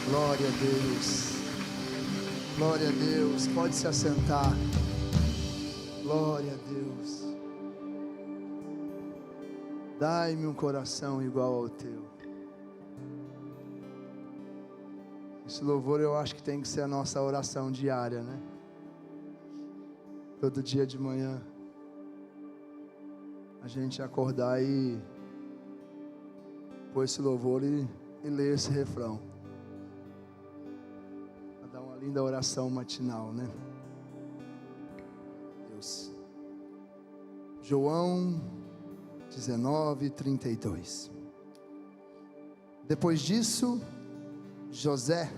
Glória a Deus. Glória a Deus. Pode se assentar. Glória a Deus. Dai-me um coração igual ao teu. Esse louvor eu acho que tem que ser a nossa oração diária, né? Todo dia de manhã a gente acordar e pôr esse louvor e ler esse refrão. Para dar uma linda oração matinal, né? Deus. João 19:32. Depois disso, José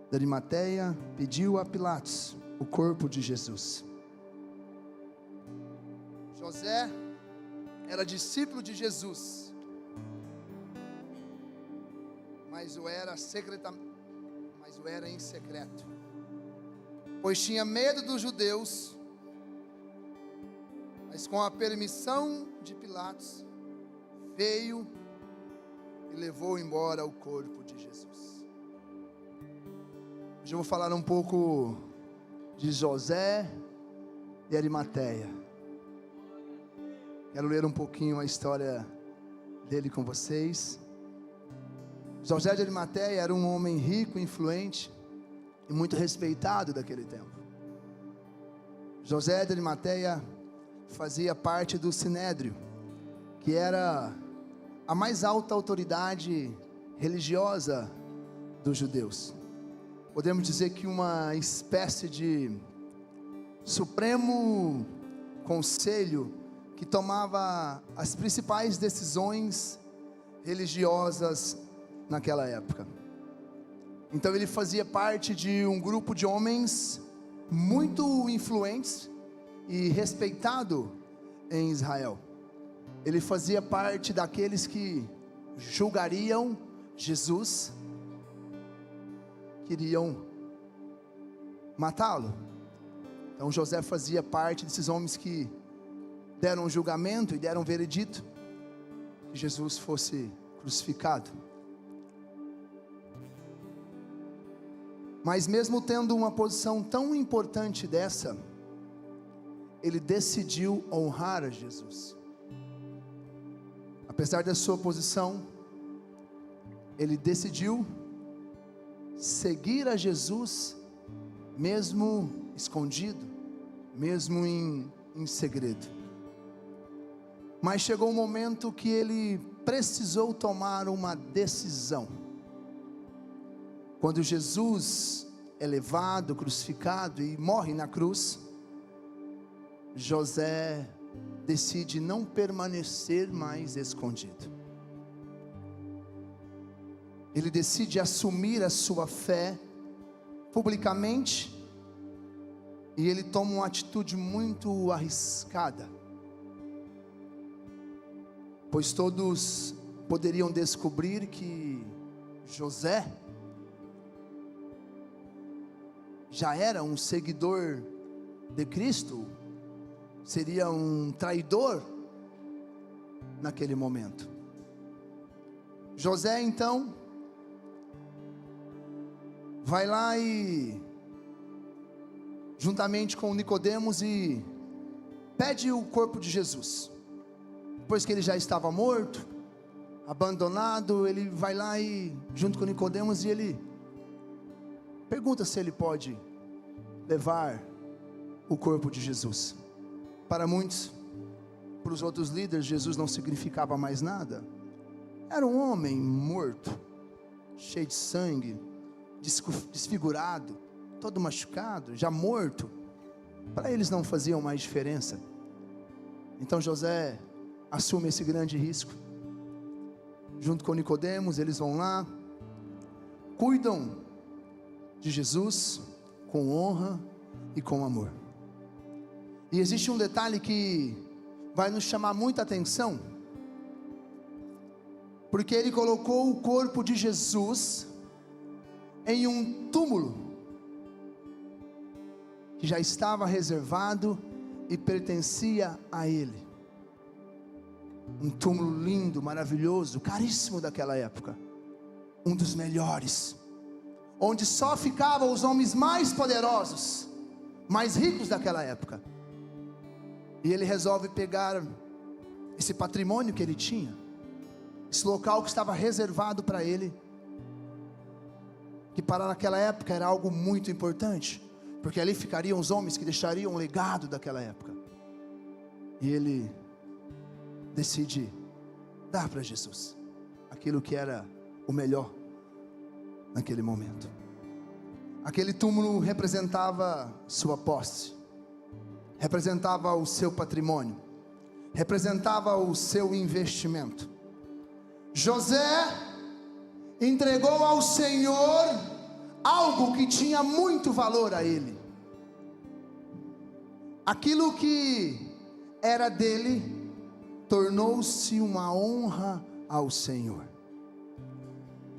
de Arimateia pediu a Pilatos o corpo de Jesus. José era discípulo de Jesus, mas o era em secreto, pois tinha medo dos judeus. Mas com a permissão de Pilatos, veio e levou embora o corpo de Jesus. Hoje eu vou falar um pouco de José de Arimateia. Quero ler um pouquinho a história dele com vocês. José de Arimateia era um homem rico, influente e muito respeitado daquele tempo. José de Arimateia fazia parte do Sinédrio, que era a mais alta autoridade religiosa dos judeus. Podemos dizer que uma espécie de supremo conselho que tomava as principais decisões religiosas naquela época. Então ele fazia parte de um grupo de homens muito influentes e respeitado em Israel. Ele fazia parte daqueles que julgariam Jesus, queriam matá-lo. Então José fazia parte desses homens que deram julgamento e deram veredito que Jesus fosse crucificado. Mas mesmo tendo uma posição tão importante dessa, ele decidiu honrar a Jesus. Apesar da sua posição, ele decidiu seguir a Jesus, mesmo escondido, mesmo em segredo. Mas chegou um momento que ele precisou tomar uma decisão. Quando Jesus é levado, crucificado e morre na cruz, José decide não permanecer mais escondido. Ele decide assumir a sua fé publicamente e ele toma uma atitude muito arriscada, pois todos poderiam descobrir que José já era um seguidor de Cristo, seria um traidor naquele momento. José então vai lá e juntamente com Nicodemos e pede o corpo de Jesus. Depois que ele já estava morto, abandonado, ele vai lá e junto com Nicodemos e ele pergunta se ele pode levar o corpo de Jesus. Para muitos, para os outros líderes, Jesus não significava mais nada. Era um homem morto, cheio de sangue, desfigurado, todo machucado, já morto. Para eles não faziam mais diferença. Então José assume esse grande risco. Junto com Nicodemos, eles vão lá, cuidam de Jesus com honra e com amor. E existe um detalhe que vai nos chamar muita atenção, porque ele colocou o corpo de Jesus em um túmulo que já estava reservado e pertencia a ele. Um túmulo lindo, maravilhoso, caríssimo daquela época. um dos melhores, onde só ficavam os homens mais poderosos, mais ricos daquela época. E ele resolve pegar esse patrimônio que ele tinha, esse local que estava reservado para ele, que para naquela época era algo muito importante, porque ali ficariam os homens que deixariam um legado daquela época. E ele decide dar para Jesus aquilo que era o melhor naquele momento. Aquele túmulo representava sua posse, representava o seu patrimônio, representava o seu investimento. José entregou ao Senhor algo que tinha muito valor a ele. Aquilo que era dele tornou-se uma honra ao Senhor.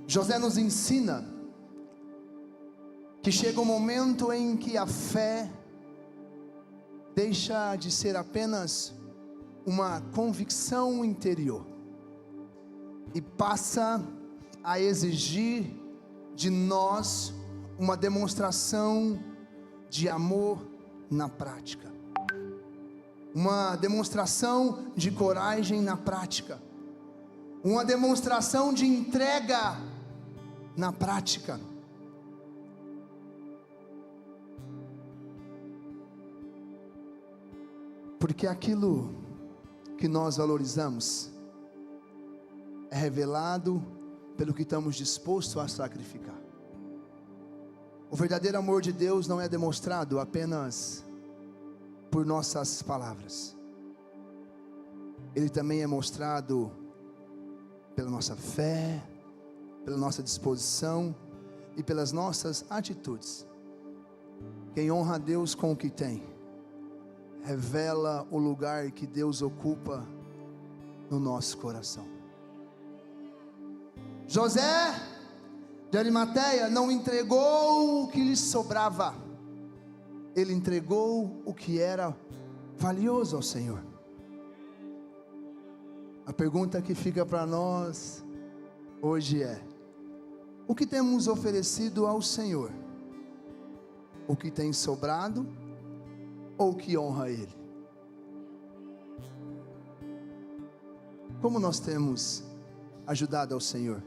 José nos ensina que chega um momento em que a fé deixa de ser apenas uma convicção interior e passa a exigir de nós uma demonstração de amor na prática, uma demonstração de coragem na prática, uma demonstração de entrega na prática. Porque aquilo que nós valorizamos é revelado pelo que estamos dispostos a sacrificar. O verdadeiro amor de Deus não é demonstrado apenas por nossas palavras. Ele também é mostrado pela nossa fé, pela nossa disposição e pelas nossas atitudes. Quem honra a Deus com o que tem, revela o lugar que Deus ocupa no nosso coração. José de Arimateia não entregou o que lhe sobrava, ele entregou o que era valioso ao Senhor. A pergunta que fica para nós hoje é: o que temos oferecido ao Senhor? O que tem sobrado ou o que honra Ele? Como nós temos ajudado ao Senhor?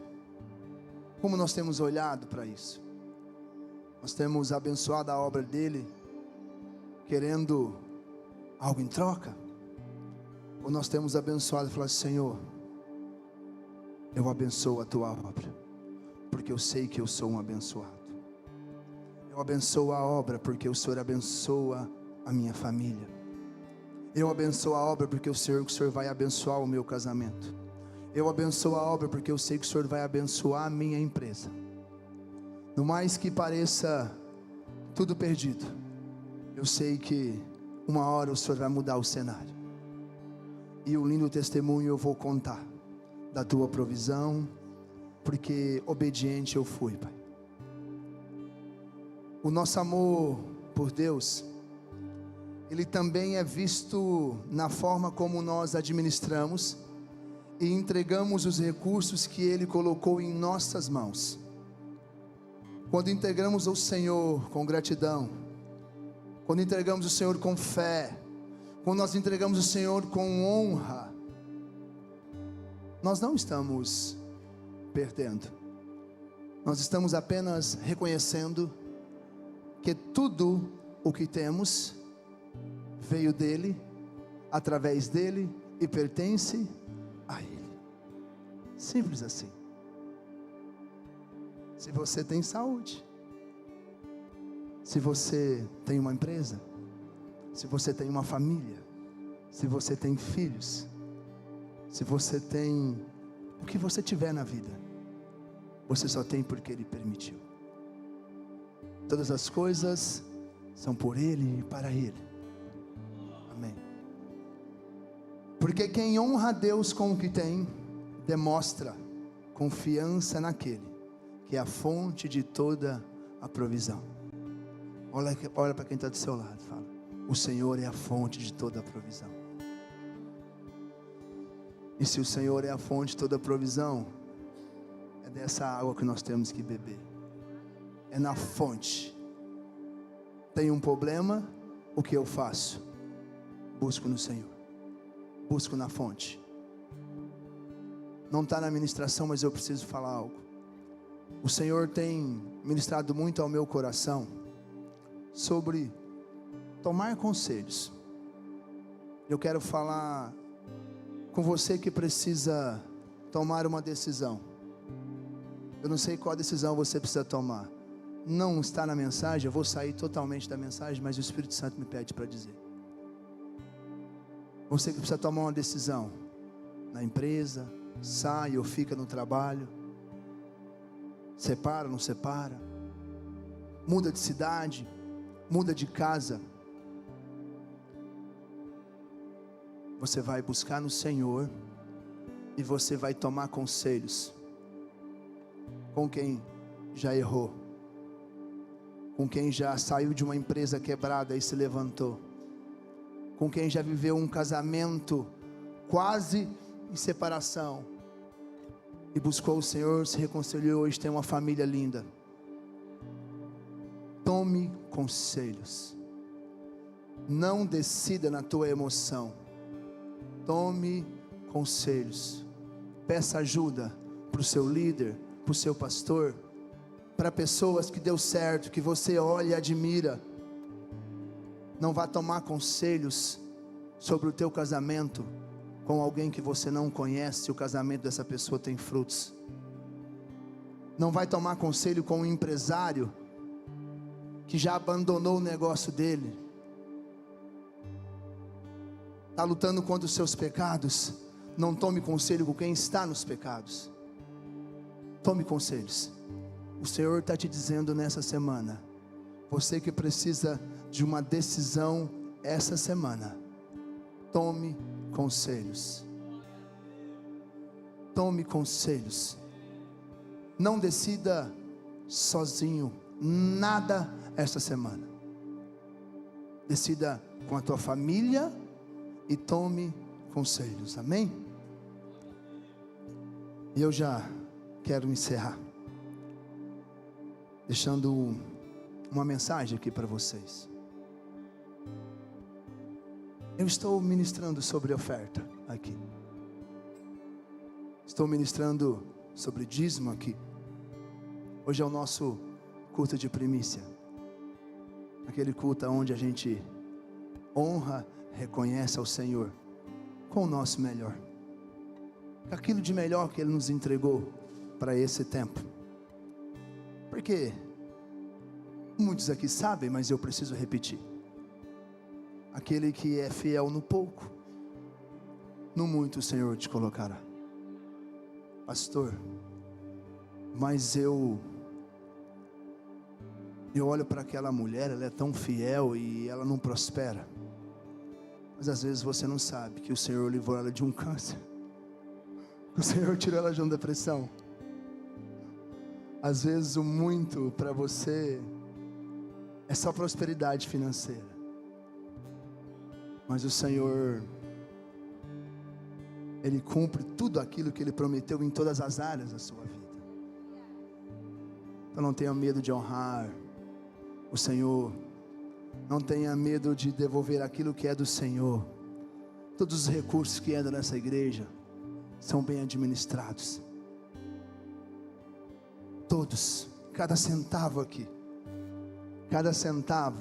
Como nós temos olhado para isso? Nós temos abençoado a obra dEle, querendo algo em troca? Ou nós temos abençoado e falado: Senhor, eu abençoo a Tua obra, porque eu sei que eu sou um abençoado. Eu abençoo a obra porque o Senhor abençoa a minha família. Eu abençoo a obra porque eu sei que o Senhor vai abençoar o meu casamento. Eu abençoo a obra porque eu sei que o Senhor vai abençoar a minha empresa. No mais que pareça tudo perdido, eu sei que uma hora o Senhor vai mudar o cenário. E um lindo testemunho eu vou contar da Tua provisão, porque obediente eu fui, Pai. O nosso amor por Deus, ele também é visto na forma como nós administramos e entregamos os recursos que Ele colocou em nossas mãos. Quando entregamos ao Senhor com gratidão, quando entregamos ao Senhor com fé, quando nós entregamos ao Senhor com honra, nós não estamos perdendo, nós estamos apenas reconhecendo que tudo o que temos veio dEle, através dEle e pertence a Ele. Simples assim. Se você tem saúde, se você tem uma empresa, se você tem uma família, se você tem filhos, se você tem o que você tiver na vida, você só tem porque Ele permitiu. Todas as coisas são por Ele e para Ele. Amém. Porque quem honra a Deus com o que tem, demonstra confiança naquele que é a fonte de toda a provisão. Olha para quem está do seu lado, fala: o Senhor é a fonte de toda a provisão. E se o Senhor é a fonte de toda a provisão, É dessa água que nós temos que beber. É na fonte. Tem um problema, o que eu faço? Busco no Senhor. Busco na fonte. Não está na ministração, mas eu preciso falar algo. O Senhor tem ministrado muito ao meu coração sobre tomar conselhos. Eu quero falar com você que precisa tomar uma decisão. Eu não sei qual decisão você precisa tomar. Não está na mensagem, eu vou sair totalmente da mensagem, mas o Espírito Santo me pede para dizer. Você que precisa tomar uma decisão na empresa, sai ou fica no trabalho, separa ou não separa, muda de cidade, muda de casa. Você vai buscar no Senhor e você vai tomar conselhos com quem já errou, com quem já saiu de uma empresa quebrada e se levantou, com quem já viveu um casamento quase em separação e buscou o Senhor, se reconciliou, hoje tem uma família linda. Tome conselhos. Não decida na tua emoção. Tome conselhos. Peça ajuda para o seu líder, para o seu pastor, para pessoas que deu certo, que você olha e admira. Não vá tomar conselhos sobre o teu casamento com alguém que você não conhece, se o casamento dessa pessoa tem frutos. Não vai tomar conselho com um empresário que já abandonou o negócio dele, está lutando contra os seus pecados. Não tome conselho com quem está nos pecados. Tome conselhos. O Senhor está te dizendo nessa semana, você que precisa de uma decisão essa semana, tome conselhos. Tome conselhos. Não decida sozinho nada esta semana. Decida com a tua família e tome conselhos. Amém? E eu já quero encerrar deixando uma mensagem aqui para vocês. Eu estou ministrando sobre oferta aqui. Estou ministrando sobre dízimo aqui. Hoje é o nosso culto de primícia. Aquele culto onde a gente honra, reconhece ao Senhor com o nosso melhor. Aquilo de melhor que Ele nos entregou para esse tempo. Porque muitos aqui sabem, mas eu preciso repetir. Aquele que é fiel no pouco, no muito o Senhor te colocará. Pastor, mas eu olho para aquela mulher, ela é tão fiel e ela não prospera. Mas às vezes você não sabe que o Senhor livrou ela de um câncer, o Senhor tirou ela de uma depressão. Às vezes o muito para você é só prosperidade financeira, mas o Senhor, Ele cumpre tudo aquilo que Ele prometeu em todas as áreas da sua vida. Então não tenha medo de honrar o Senhor. Não tenha medo de devolver aquilo que é do Senhor. Todos os recursos que entram nessa igreja são bem administrados. Todos, cada centavo aqui, cada centavo,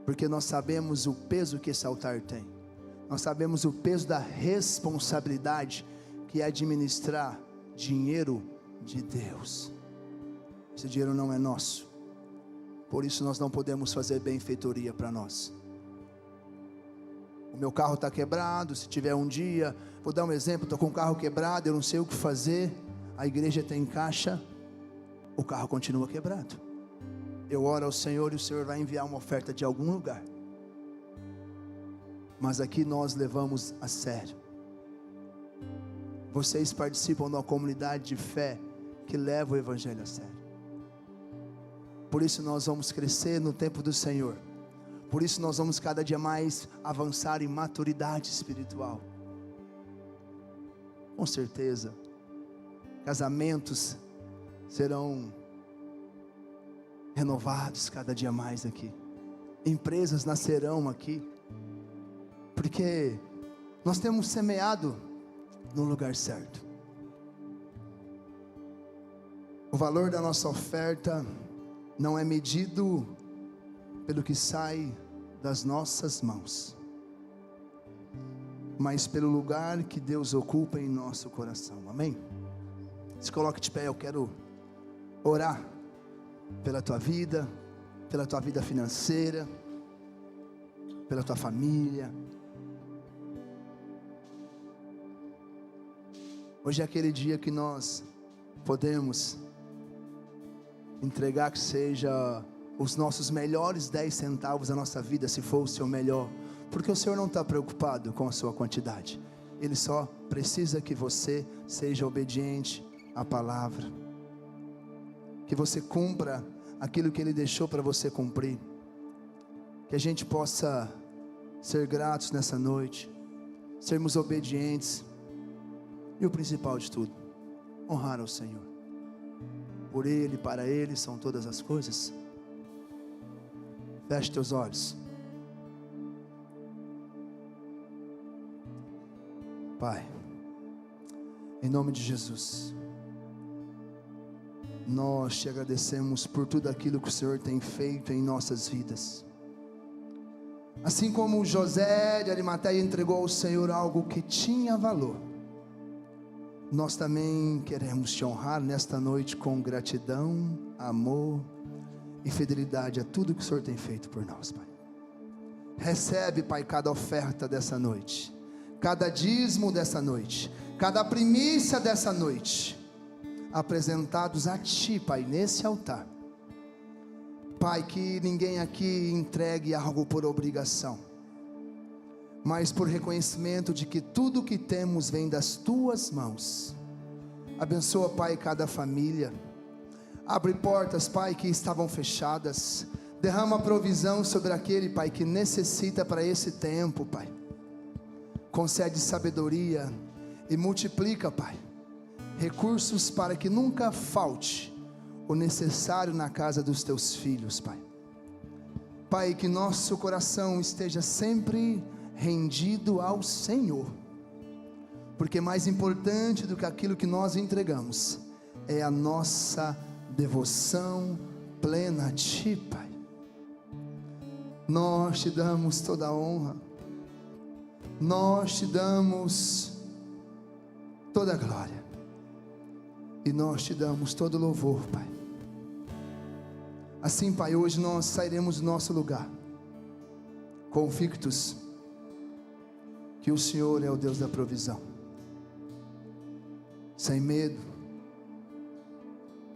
porque nós sabemos o peso que esse altar tem. Nós sabemos o peso da responsabilidade que é administrar dinheiro de Deus. Esse dinheiro não é nosso. Por isso nós não podemos fazer benfeitoria para nós. O meu carro está quebrado, se tiver um dia, vou dar um exemplo, estou com o carro quebrado, eu não sei o que fazer, a igreja tem caixa, o carro continua quebrado. Eu oro ao Senhor e o Senhor vai enviar uma oferta de algum lugar. Mas aqui nós levamos a sério. Vocês participam de uma comunidade de fé que leva o Evangelho a sério. Por isso nós vamos crescer no tempo do Senhor. Por isso nós vamos cada dia mais avançar em maturidade espiritual. Com certeza, casamentos serão renovados cada dia mais aqui, empresas nascerão aqui, porque nós temos semeado no lugar certo. O valor da nossa oferta não é medido pelo que sai das nossas mãos, mas pelo lugar que Deus ocupa em nosso coração. Amém? Se coloque de pé, eu quero orar pela tua vida financeira, pela tua família. Hoje é aquele dia que nós podemos entregar, que seja os nossos melhores 10 centavos da nossa vida, se for o seu melhor, porque o Senhor não está preocupado com a sua quantidade, Ele só precisa que você seja obediente à palavra, que você cumpra aquilo que Ele deixou para você cumprir, que a gente possa ser gratos nessa noite, sermos obedientes, e o principal de tudo, honrar ao Senhor. Por Ele, para Ele são todas as coisas. Feche teus olhos. Pai, em nome de Jesus, nós te agradecemos por tudo aquilo que o Senhor tem feito em nossas vidas. Assim como José de Arimateia entregou ao Senhor algo que tinha valor, nós também queremos te honrar nesta noite com gratidão, amor e fidelidade a tudo que o Senhor tem feito por nós, Pai. Recebe, Pai, cada oferta dessa noite, cada dízimo dessa noite, cada primícia dessa noite, apresentados a Ti, Pai, nesse altar. Pai, que ninguém aqui entregue algo por obrigação, mas por reconhecimento de que tudo que temos vem das Tuas mãos. Abençoa, Pai, cada família. Abre portas, Pai, que estavam fechadas. Derrama provisão sobre aquele, Pai, que necessita para esse tempo, Pai. Concede sabedoria e multiplica, Pai, recursos para que nunca falte o necessário na casa dos Teus filhos, Pai. Pai, que nosso coração esteja sempre rendido ao Senhor, porque mais importante do que aquilo que nós entregamos é a nossa devoção plena a Ti, Pai. Nós Te damos toda a honra, nós Te damos toda a glória, e nós Te damos todo o louvor, Pai. Assim, Pai, hoje nós sairemos do nosso lugar convictos que o Senhor é o Deus da provisão, sem medo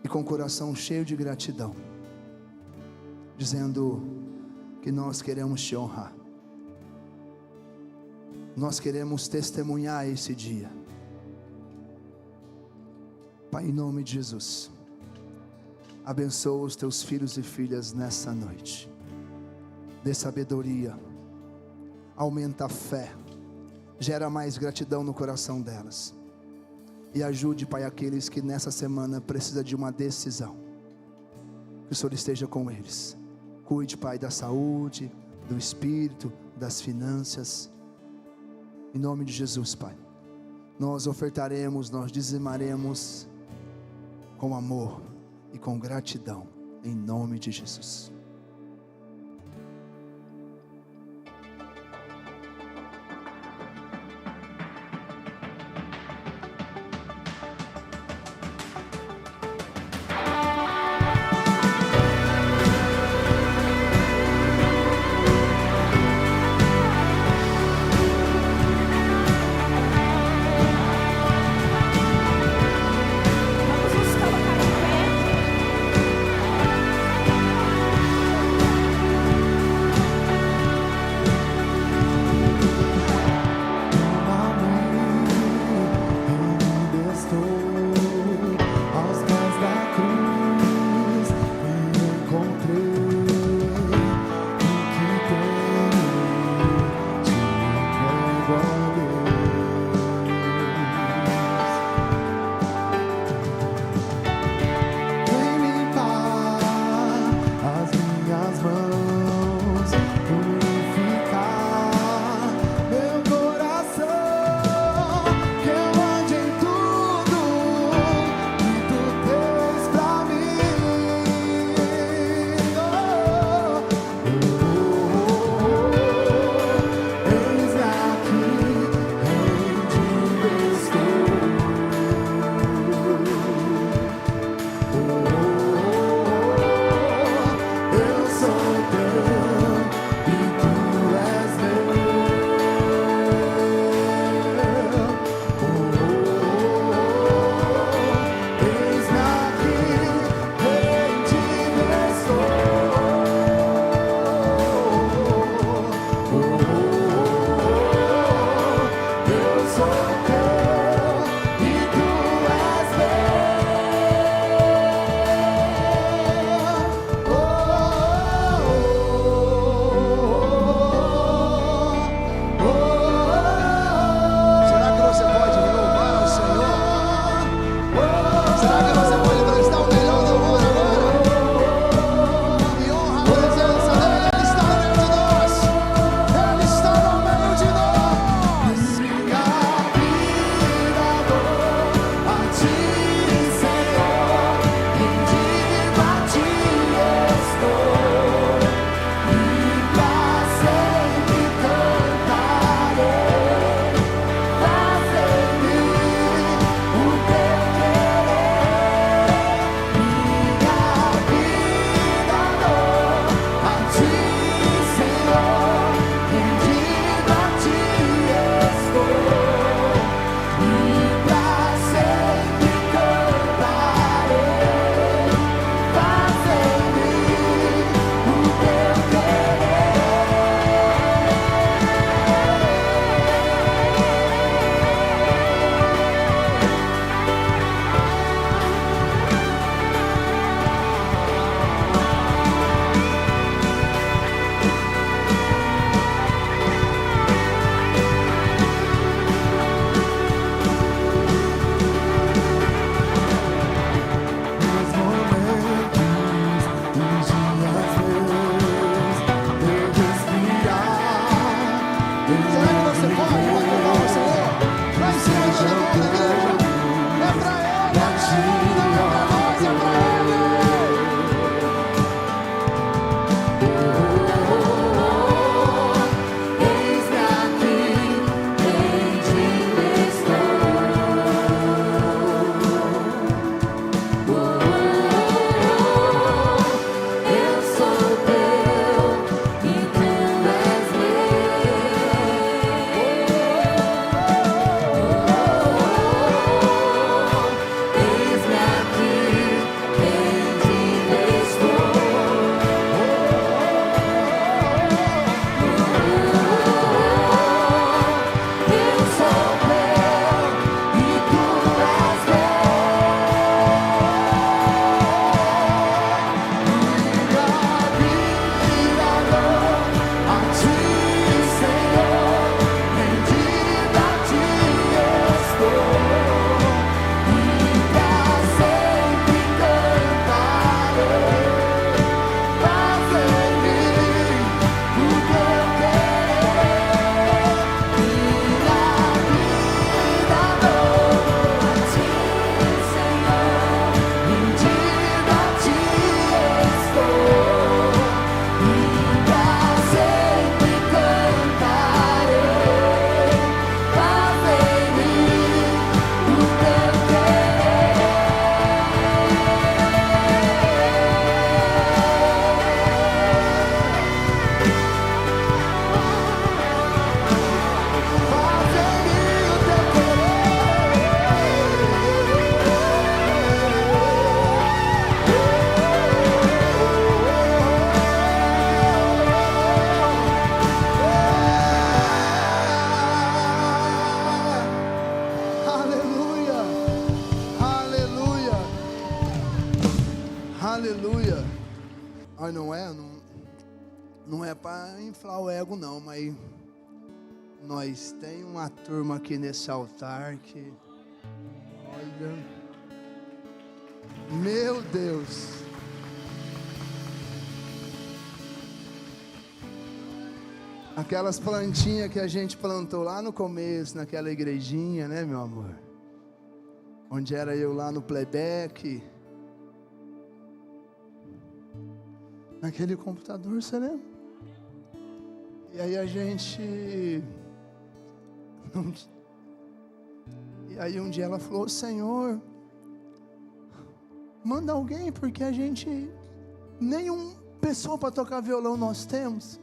e com o coração cheio de gratidão, dizendo que nós queremos Te honrar, nós queremos testemunhar esse dia. Pai, em nome de Jesus, abençoa os Teus filhos e filhas nessa noite, dê sabedoria, aumenta a fé, gera mais gratidão no coração delas, e ajude, Pai, aqueles que nessa semana precisam de uma decisão, que o Senhor esteja com eles. Cuide, Pai, da saúde, do espírito, das finanças, em nome de Jesus, Pai. Nós ofertaremos, nós dizimaremos com amor e com gratidão, em nome de Jesus. Vamos nos colocar em pé. Aleluia. Ai, não é para inflar o ego não, mas nós tem uma turma aqui nesse altar que, olha, meu Deus. Aquelas plantinhas que a gente plantou lá no começo, naquela igrejinha, né, meu amor? Onde era eu lá no playback. Naquele computador, você lembra? E aí a gente... E aí um dia ela falou: Senhor, manda alguém, porque a gente... Nenhuma pessoa para tocar violão nós temos.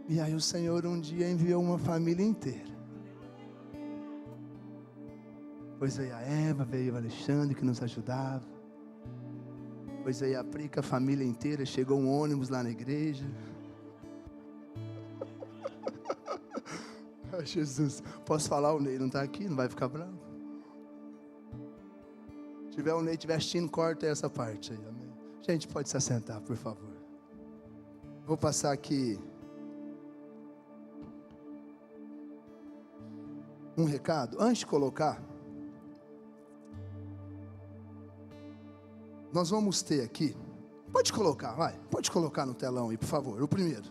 E aí o Senhor um dia enviou uma família inteira. Pois aí a Eva, veio o Alexandre que nos ajudava. Pois aí a Prica, a família inteira, chegou um ônibus lá na igreja. Ai, Jesus, posso falar, o Ney não está aqui, não vai ficar bravo? Se tiver o Ney estiver assistindo, corta essa parte aí, amém? Gente, pode se assentar, por favor. Vou passar aqui um recado, antes de colocar. Nós vamos ter aqui, pode colocar, vai, pode colocar no telão aí, por favor, o primeiro.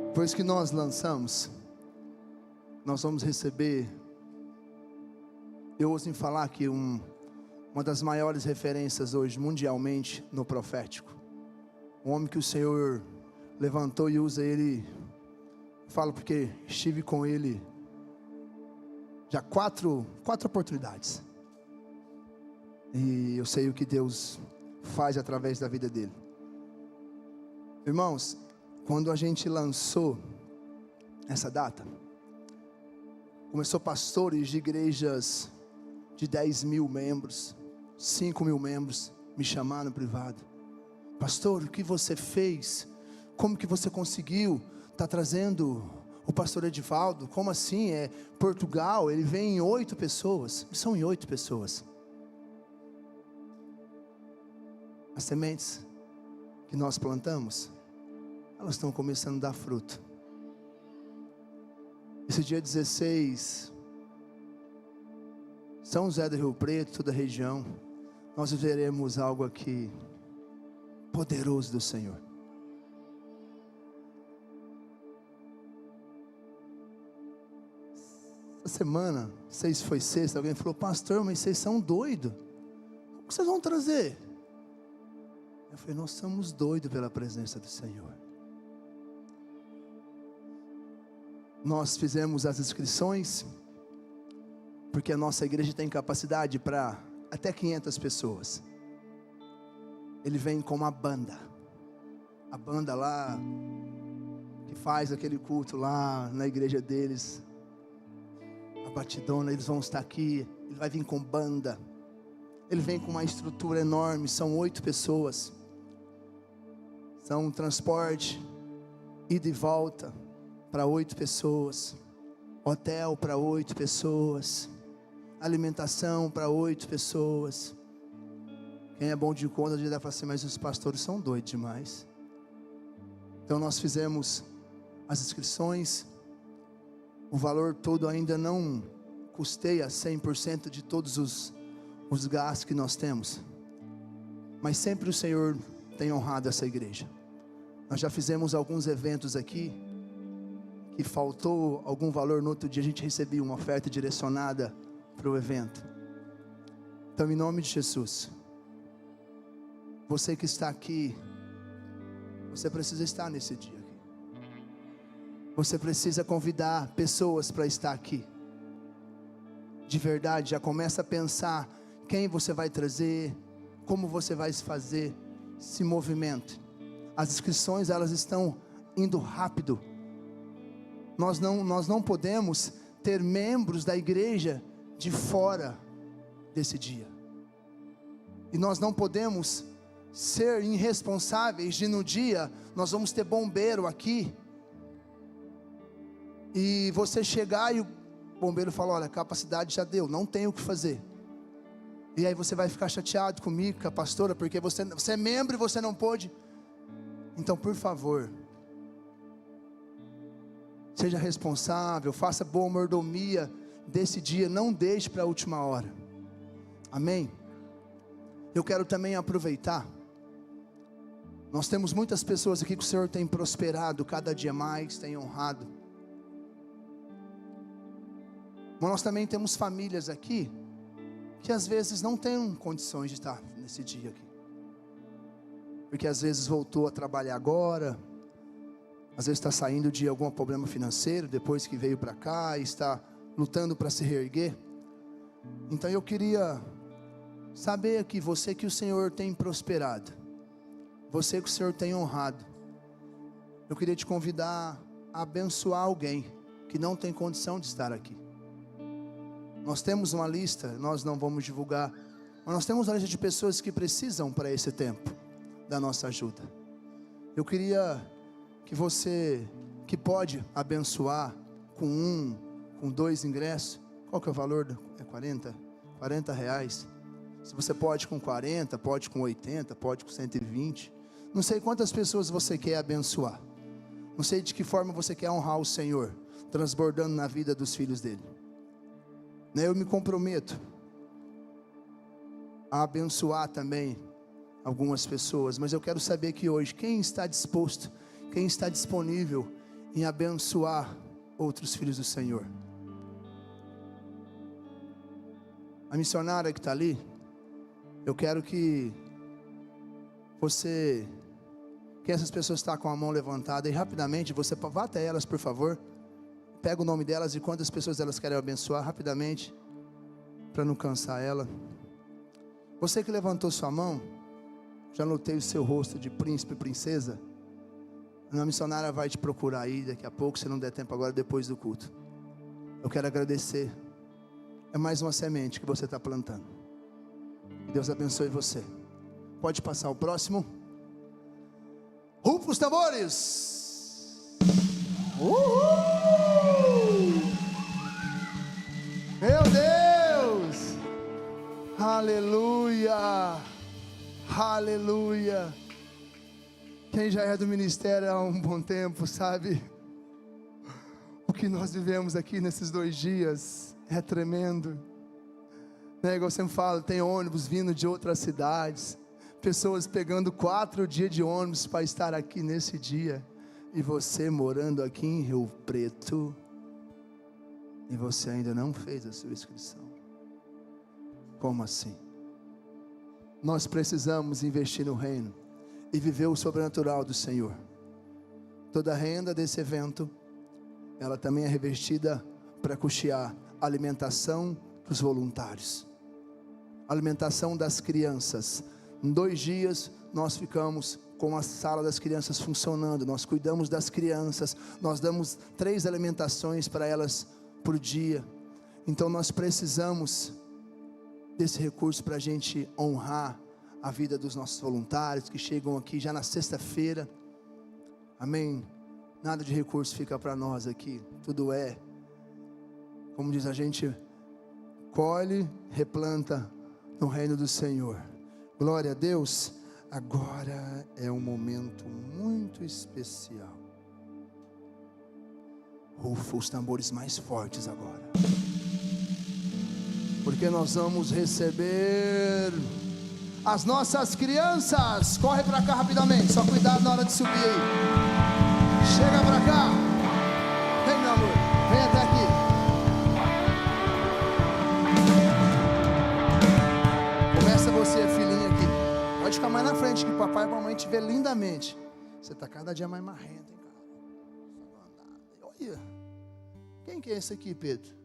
Depois que nós lançamos, nós vamos receber, eu ouso em falar que uma das maiores referências hoje mundialmente no profético, um homem que o Senhor levantou e usa ele, falo porque estive com ele já quatro oportunidades, e eu sei o que Deus faz através da vida dele. Irmãos, quando a gente lançou essa data, começou pastores de igrejas de 10.000 membros, 5.000 membros, me chamaram no privado: pastor, o que você fez? Como que você conseguiu? Está trazendo o pastor Edivaldo? Como assim? É Portugal, ele vem em 8 pessoas, são em 8 pessoas. As sementes que nós plantamos, elas estão começando a dar fruto. Esse dia 16, São José do Rio Preto, toda a região, nós veremos algo aqui poderoso do Senhor. Essa semana, não sei se foi sexta, alguém falou: pastor, mas vocês são doidos, o que vocês vão trazer? Eu falei: nós somos doidos pela presença do Senhor. Nós fizemos as inscrições, porque a nossa igreja tem capacidade para até 500 pessoas. Ele vem com uma banda, a banda lá, que faz aquele culto lá na igreja deles, a batidona, eles vão estar aqui, ele vai vir com banda, ele vem com uma estrutura enorme, são 8 pessoas, são um transporte, ida e volta, para 8 pessoas, hotel para 8 pessoas, alimentação para 8 pessoas. Quem é bom de conta, a gente deve falar assim: mas os pastores são doidos demais. Então nós fizemos as inscrições, o valor todo ainda não custeia 100% de todos os gastos que nós temos, mas sempre o Senhor tem honrado essa igreja. Nós já fizemos alguns eventos aqui, que faltou algum valor, no outro dia a gente recebia uma oferta direcionada para o evento. Então, em nome de Jesus, você que está aqui, você precisa estar nesse dia aqui. Você precisa convidar pessoas para estar aqui. De verdade, já começa a pensar quem você vai trazer, como você vai se fazer, se movimento. As inscrições, elas estão indo rápido. Nós não podemos ter membros da igreja de fora desse dia. E nós não podemos ser irresponsáveis de no dia nós vamos ter bombeiro aqui e você chegar e o bombeiro fala: olha, a capacidade já deu, não tem o que fazer. E aí você vai ficar chateado comigo, com a pastora, porque você é membro e você não pôde. Então, por favor, seja responsável, faça boa mordomia desse dia, não deixe para a última hora. Amém? Eu quero também aproveitar. Nós temos muitas pessoas aqui que o Senhor tem prosperado cada dia mais, tem honrado. Mas nós também temos famílias aqui que às vezes não têm condições de estar nesse dia aqui, porque às vezes voltou a trabalhar agora, às vezes está saindo de algum problema financeiro, depois que veio para cá e está lutando para se reerguer. Então eu queria saber que você que o Senhor tem prosperado, você que o Senhor tem honrado, eu queria te convidar a abençoar alguém que não tem condição de estar aqui. Nós temos uma lista, nós não vamos divulgar, mas nós temos uma lista de pessoas que precisam para esse tempo da nossa ajuda. Eu queria que você, que pode abençoar com 2 ingressos, qual que é o valor? É 40 reais. Se você pode com 40, pode com 80, pode com 120. Não sei quantas pessoas você quer abençoar. Não sei de que forma você quer honrar o Senhor, transbordando na vida dos filhos dele. Eu me comprometo a abençoar também algumas pessoas, mas eu quero saber que hoje, quem está disposto, quem está disponível em abençoar outros filhos do Senhor? A missionária que está ali, eu quero que essas pessoas estão com a mão levantada e rapidamente você vá até elas, por favor. Pega o nome delas e quantas pessoas elas querem abençoar rapidamente, para não cansar ela. Você que levantou sua mão, já notei o seu rosto de príncipe e princesa. A missionária vai te procurar aí daqui a pouco, se não der tempo agora, depois do culto. Eu quero agradecer. É mais uma semente que você está plantando. Que Deus abençoe você. Pode passar o próximo. Rufa os tambores. Uhul! Meu Deus, aleluia, aleluia. Quem já é do ministério há um bom tempo sabe o que nós vivemos aqui nesses 2 dias é tremendo, né? Igual eu sempre falo, tem ônibus vindo de outras cidades, pessoas pegando 4 dias de ônibus para estar aqui nesse dia, e você morando aqui em Rio Preto, e você ainda não fez a sua inscrição. Como assim? Nós precisamos investir no reino e viver o sobrenatural do Senhor. Toda a renda desse evento, ela também é revestida para custear a alimentação dos voluntários, alimentação das crianças. Em 2 dias nós ficamos com a sala das crianças funcionando, nós cuidamos das crianças, nós damos 3 alimentações para elas por dia. Então nós precisamos desse recurso para a gente honrar a vida dos nossos voluntários que chegam aqui já na sexta-feira. Amém? Nada de recurso fica para nós aqui, tudo é, como diz a gente, colhe, replanta no reino do Senhor. Glória a Deus. Agora é um momento muito especial. Rufa os tambores mais fortes agora, porque nós vamos receber as nossas crianças. Corre para cá rapidamente, só cuidado na hora de subir aí. Chega para cá. Vem, meu amor, vem até aqui. Começa você, filhinha aqui. Pode ficar mais na frente, que o papai e a mamãe te vê lindamente. Você está cada dia mais marrento, hein, cara? Olha, quem que é esse aqui, Pedro?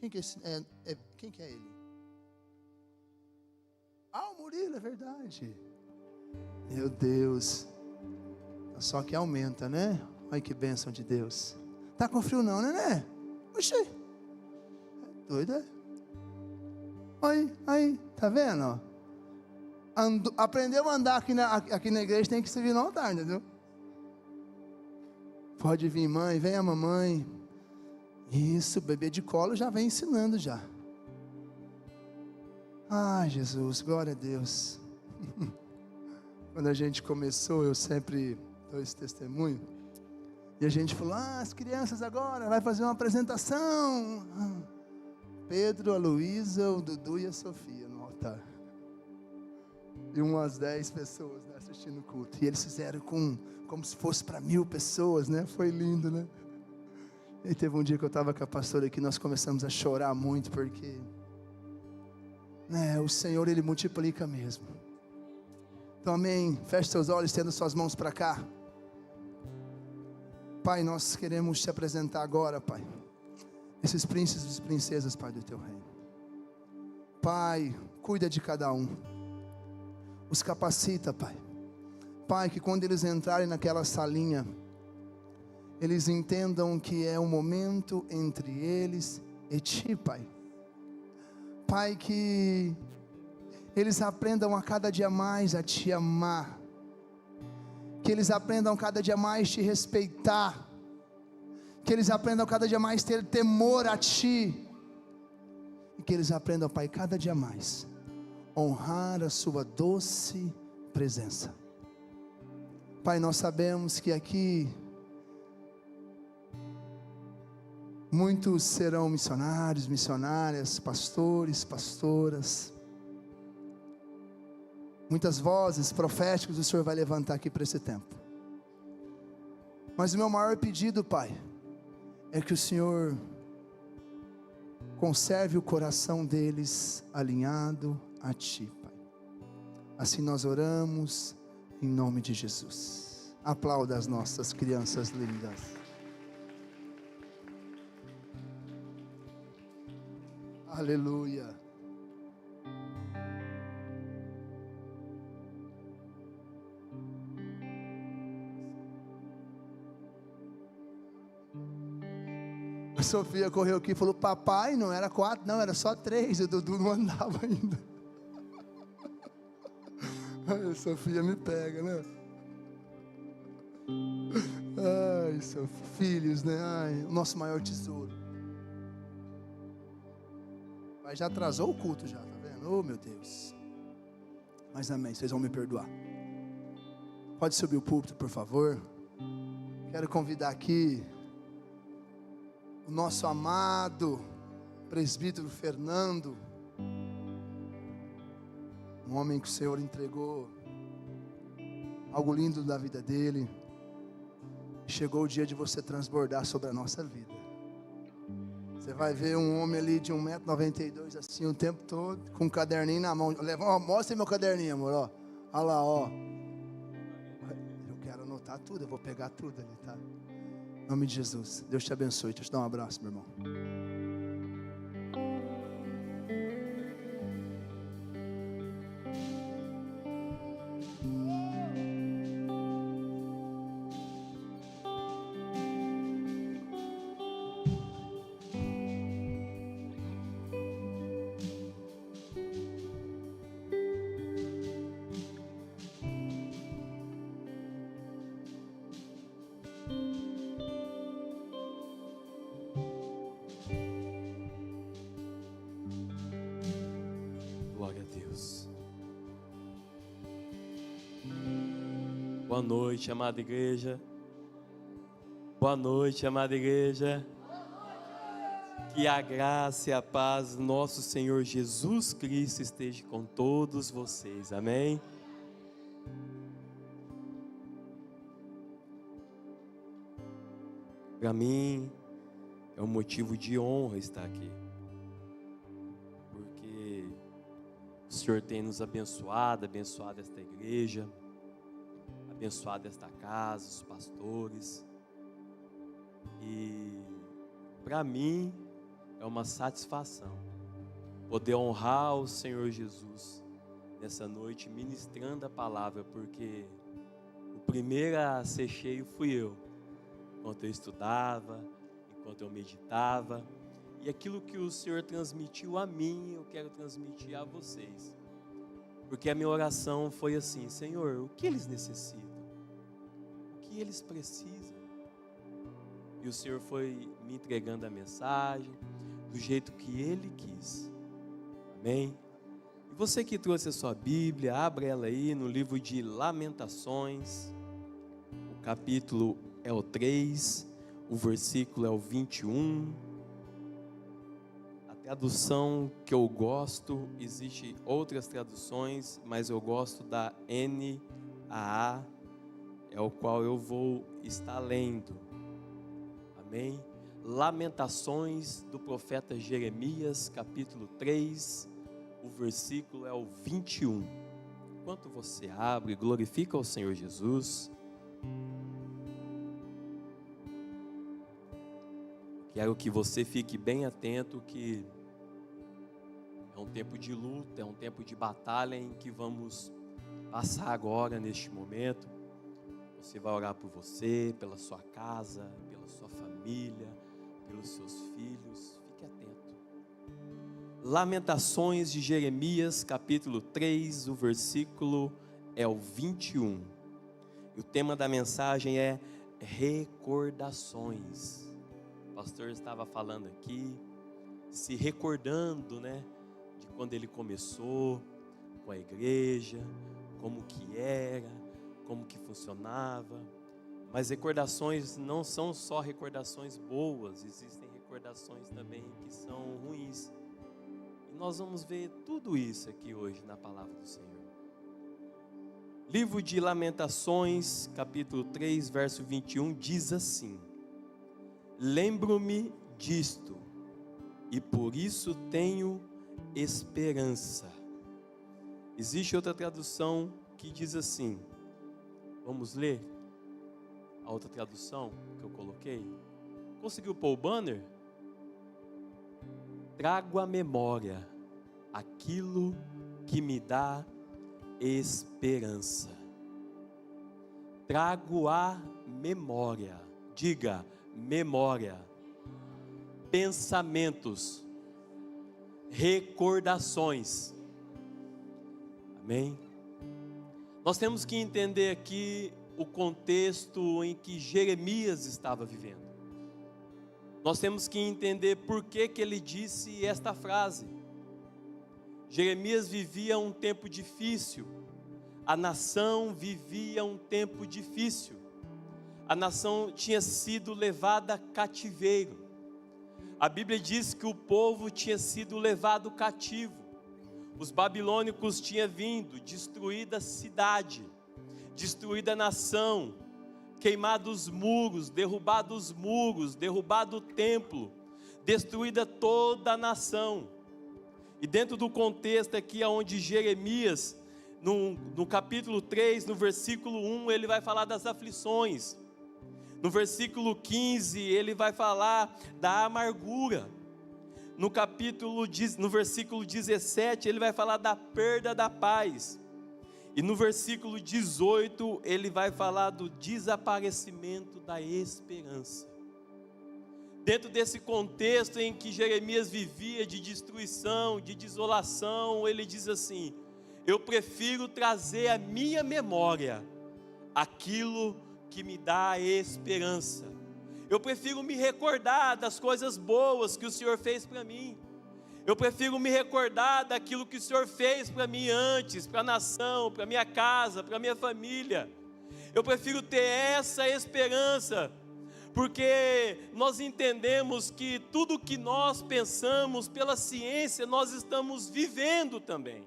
Quem que é esse? Quem que é ele? Ah, o Murilo, é verdade. Meu Deus. Só que aumenta, né? Olha que bênção de Deus. Tá com frio não, né? Oxi. Doido, é? Aí, tá vendo? Ó? aprendeu a andar aqui na igreja, tem que servir no altar, entendeu? Pode vir, mãe, venha mamãe. Isso, bebê de colo já vem ensinando já. Ah, Jesus, glória a Deus. Quando a gente começou, eu sempre dou esse testemunho. E a gente falou, as crianças agora vai fazer uma apresentação. Pedro, a Luísa, o Dudu e a Sofia no altar. E umas 10 pessoas, né, assistindo o culto. E eles fizeram como se fosse para 1000 pessoas, né? Foi lindo, né? E teve um dia que eu estava com a pastora aqui, nós começamos a chorar muito, porque o Senhor, Ele multiplica mesmo. Então, amém. Feche seus olhos, estenda suas mãos para cá. Pai, nós queremos te apresentar agora, Pai, esses príncipes e princesas, Pai, do Teu reino. Pai, cuida de cada um. Os capacita, Pai. Pai, que quando eles entrarem naquela salinha, eles entendam que é um momento entre eles e Ti, Pai. Pai, que eles aprendam a cada dia mais a Te amar. Que eles aprendam cada dia mais Te respeitar. Que eles aprendam cada dia mais ter temor a Ti. E que eles aprendam, Pai, cada dia mais honrar a Sua doce presença. Pai, nós sabemos que aqui muitos serão missionários, missionárias, pastores, pastoras. Muitas vozes proféticas o Senhor vai levantar aqui para esse tempo. Mas o meu maior pedido, Pai, é que o Senhor conserve o coração deles alinhado a Ti, Pai. Assim nós oramos em nome de Jesus. Aplauda as nossas crianças lindas. Aleluia. A Sofia correu aqui e falou, papai, não era 4, não, era só 3, o Dudu não andava ainda. A Sofia me pega, né? Ai, filhos, né? Ai, o nosso maior tesouro. Mas já atrasou o culto já, tá vendo? Oh, meu Deus. Mas amém, vocês vão me perdoar. Pode subir o púlpito, por favor. Quero convidar aqui o nosso amado presbítero Fernando, um homem que o Senhor entregou algo lindo da vida dele. Chegou o dia de você transbordar sobre a nossa vida. Você vai ver um homem ali de 1,92 m assim o tempo todo, com um caderninho na mão. Mostra meu caderninho, amor, ó. Olha lá, ó. Eu quero anotar tudo, eu vou pegar tudo ali, tá? Em nome de Jesus. Deus te abençoe. Deixa eu te dar um abraço, meu irmão. Boa noite, amada igreja. Boa noite, amada igreja. Que a graça e a paz do nosso Senhor Jesus Cristo esteja com todos vocês. Amém? Para mim, é um motivo de honra estar aqui. Porque o Senhor tem nos abençoado esta igreja, abençoado esta casa, os pastores. E para mim é uma satisfação poder honrar o Senhor Jesus nessa noite ministrando a palavra, porque o primeiro a ser cheio fui eu, enquanto eu estudava, enquanto eu meditava, e aquilo que o Senhor transmitiu a mim, eu quero transmitir a vocês, Porque a minha oração foi assim: Senhor, o que eles necessitam? O que eles precisam? E o Senhor foi me entregando a mensagem do jeito que Ele quis. Amém? E você que trouxe a sua Bíblia, abra ela aí no livro de Lamentações. O capítulo é o 3, o versículo é o 21. A tradução que eu gosto, existem outras traduções, mas eu gosto da NAA, é o qual eu vou estar lendo. Amém? Lamentações do profeta Jeremias, capítulo 3, o versículo é o 21. Enquanto você abre, glorifica o Senhor Jesus. Quero que você fique bem atento, que é um tempo de luta, é um tempo de batalha em que vamos passar agora, neste momento. Você vai orar por você, pela sua casa, pela sua família, pelos seus filhos. Fique atento. Lamentações de Jeremias, capítulo 3, o versículo é o 21. E o tema da mensagem é recordações. O pastor estava falando aqui, se recordando, de quando ele começou com a igreja, como que era, como que funcionava. Mas recordações não são só recordações boas, existem recordações também que são ruins. E nós vamos ver tudo isso aqui hoje na palavra do Senhor. Livro de Lamentações, capítulo 3, verso 21, diz assim: lembro-me disto, e por isso tenho esperança. Existe outra tradução que diz assim, vamos ler a outra tradução que eu coloquei? Conseguiu pôr o banner? Trago à memória aquilo que me dá esperança. Trago à memória, diga memória, pensamentos, recordações. Amém? Nós temos que entender aqui o contexto em que Jeremias estava vivendo. Nós temos que entender por que ele disse esta frase. Jeremias vivia um tempo difícil, a nação vivia um tempo difícil, a nação tinha sido levada cativeiro. A Bíblia diz que o povo tinha sido levado cativo. Os babilônicos tinham vindo, destruída a cidade, destruída a nação, queimado os muros, derrubado o templo, destruída toda a nação. E dentro do contexto aqui onde Jeremias, no capítulo 3, no versículo 1, ele vai falar das aflições. No versículo 15, ele vai falar da amargura. No versículo 17, ele vai falar da perda da paz. E no versículo 18, ele vai falar do desaparecimento da esperança. Dentro desse contexto em que Jeremias vivia de destruição, de desolação, ele diz assim: eu prefiro trazer à minha memória aquilo que me dá esperança. Eu prefiro me recordar das coisas boas que o Senhor fez para mim. Eu prefiro me recordar daquilo que o Senhor fez para mim antes, para a nação, para a minha casa, para a minha família. Eu prefiro ter essa esperança, porque nós entendemos que tudo que nós pensamos pela ciência, nós estamos vivendo também.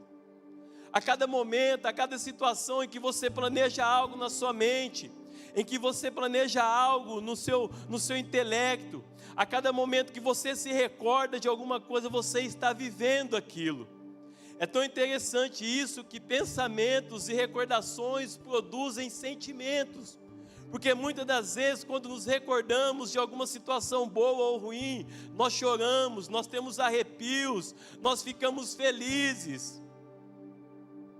A cada momento, a cada situação em que você planeja algo na sua mente, em que você planeja algo no seu intelecto, a cada momento que você se recorda de alguma coisa, você está vivendo aquilo. É tão interessante isso, que pensamentos e recordações produzem sentimentos, porque muitas das vezes quando nos recordamos de alguma situação boa ou ruim, nós choramos, nós temos arrepios, nós ficamos felizes.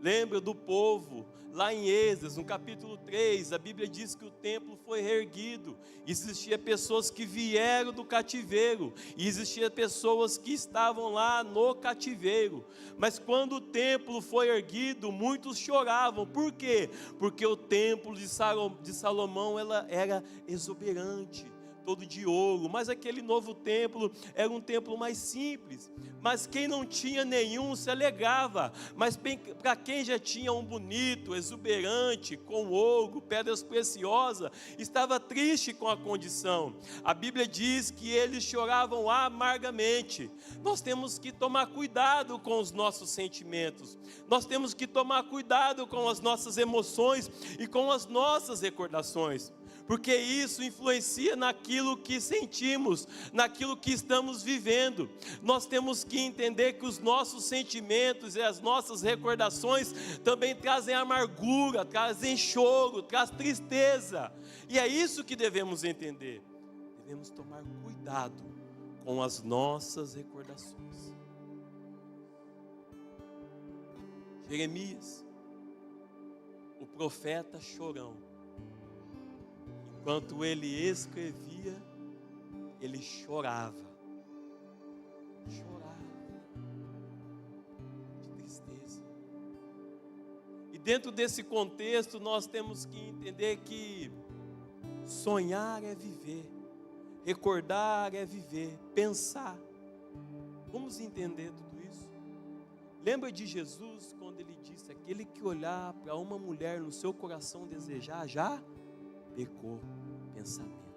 Lembra do povo, lá em Êxodo, no capítulo 3, a Bíblia diz que o templo foi reerguido. Existiam pessoas que vieram do cativeiro, e existiam pessoas que estavam lá no cativeiro. Mas quando o templo foi erguido, muitos choravam. Por quê? Porque o templo de Salomão era exuberante, todo de ouro, mas aquele novo templo era um templo mais simples. Mas quem não tinha nenhum se alegrava, mas para quem já tinha um bonito, exuberante, com ouro, pedras preciosas, estava triste com a condição. A Bíblia diz que eles choravam amargamente. Nós temos que tomar cuidado com os nossos sentimentos, nós temos que tomar cuidado com as nossas emoções e com as nossas recordações, porque isso influencia naquilo que sentimos, naquilo que estamos vivendo. Nós temos que entender que os nossos sentimentos e as nossas recordações também trazem amargura, trazem choro, trazem tristeza, e é isso que devemos entender. Devemos tomar cuidado com as nossas recordações. Jeremias, o profeta chorão, enquanto ele escrevia, ele chorava de tristeza. E dentro desse contexto, nós temos que entender que sonhar é viver, recordar é viver, pensar. Vamos entender tudo isso? Lembra de Jesus quando ele disse: aquele que olhar para uma mulher no seu coração desejar, já pecou. Pensamento.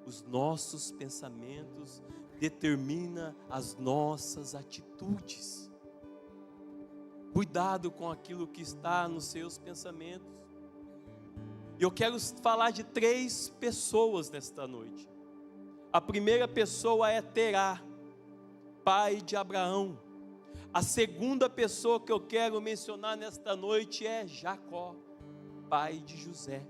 Os nossos pensamentos determinam as nossas atitudes. Cuidado com aquilo que está nos seus pensamentos. E eu quero falar de 3 pessoas nesta noite. A primeira pessoa é Terá, pai de Abraão. A segunda pessoa que eu quero mencionar nesta noite é Jacó, pai de José.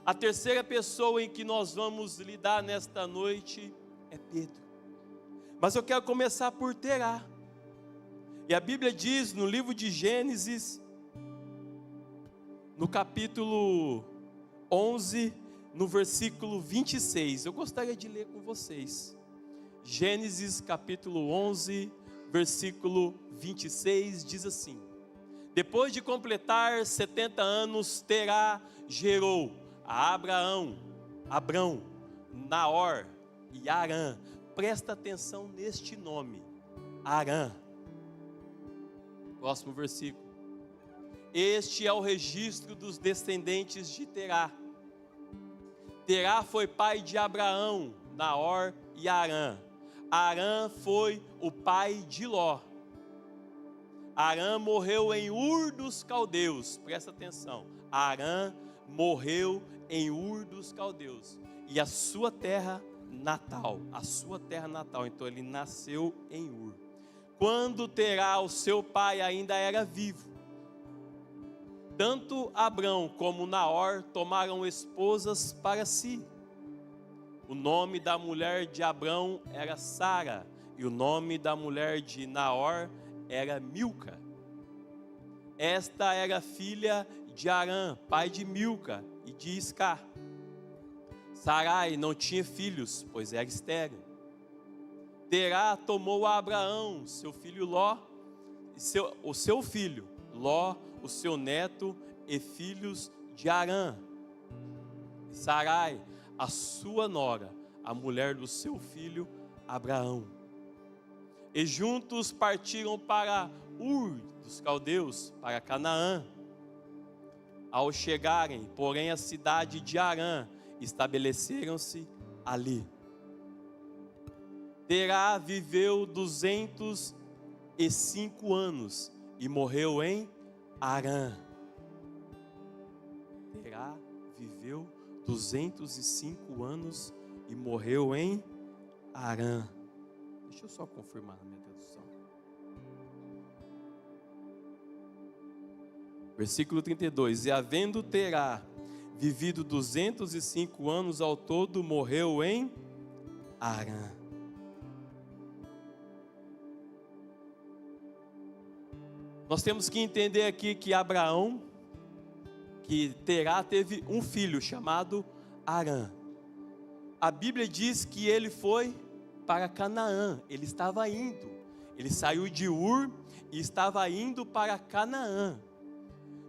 A terceira pessoa em que nós vamos lidar nesta noite é Pedro. Mas eu quero começar por Terá. E a Bíblia diz no livro de Gênesis, no capítulo 11, no versículo 26. Eu gostaria de ler com vocês. Gênesis capítulo 11, versículo 26 diz assim: depois de completar 70 anos, Terá gerou a Abrão, Naor e Harã. Presta atenção neste nome, Harã. Próximo versículo. Este é o registro dos descendentes de Terá. Terá foi pai de Abraão, Naor e Harã. Harã foi o pai de Ló. Harã morreu em Ur dos Caldeus. Presta atenção. Harã morreu em Ur dos Caldeus. E a sua terra natal. Então ele nasceu em Ur. Quando Terá, o seu pai, ainda era vivo, tanto Abrão como Naor tomaram esposas para si. O nome da mulher de Abrão era Sara, e o nome da mulher de Naor era Milca. Esta era filha de Harã, pai de Milca e de Iscar. Sarai não tinha filhos, pois era estéril. Terá tomou a Abraão, seu filho Ló, o seu filho Ló, o seu neto e filhos de Harã. Sarai, a sua nora, a mulher do seu filho Abraão. E juntos partiram para Ur dos Caldeus, para Canaã. Ao chegarem, porém, à cidade de Harã, estabeleceram-se ali. Terá viveu 205 anos e morreu em Harã. Terá viveu 205 anos e morreu em Harã. Deixa eu só confirmar na minha tradução. Versículo 32. E havendo Terá vivido 205 anos ao todo, morreu em Harã. Nós temos que entender aqui que Abraão, que Terá, teve um filho chamado Arã. A Bíblia diz que ele foi para Canaã, ele estava indo, ele saiu de Ur e estava indo para Canaã.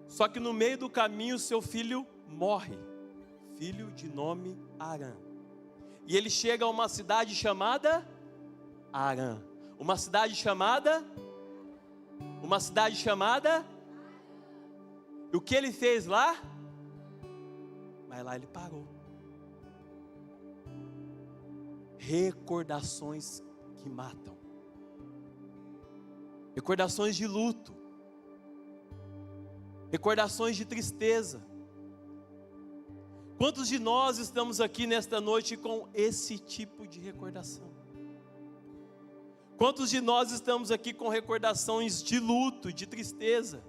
Só que no meio do caminho seu filho morre, filho de nome Arã. E ele chega a uma cidade chamada Arã. Uma cidade chamada? E o que ele fez lá? Mas lá ele parou. Recordações que matam. Recordações de luto. Recordações de tristeza. Quantos de nós estamos aqui nesta noite com esse tipo de recordação? Quantos de nós estamos aqui com recordações de luto, de tristeza?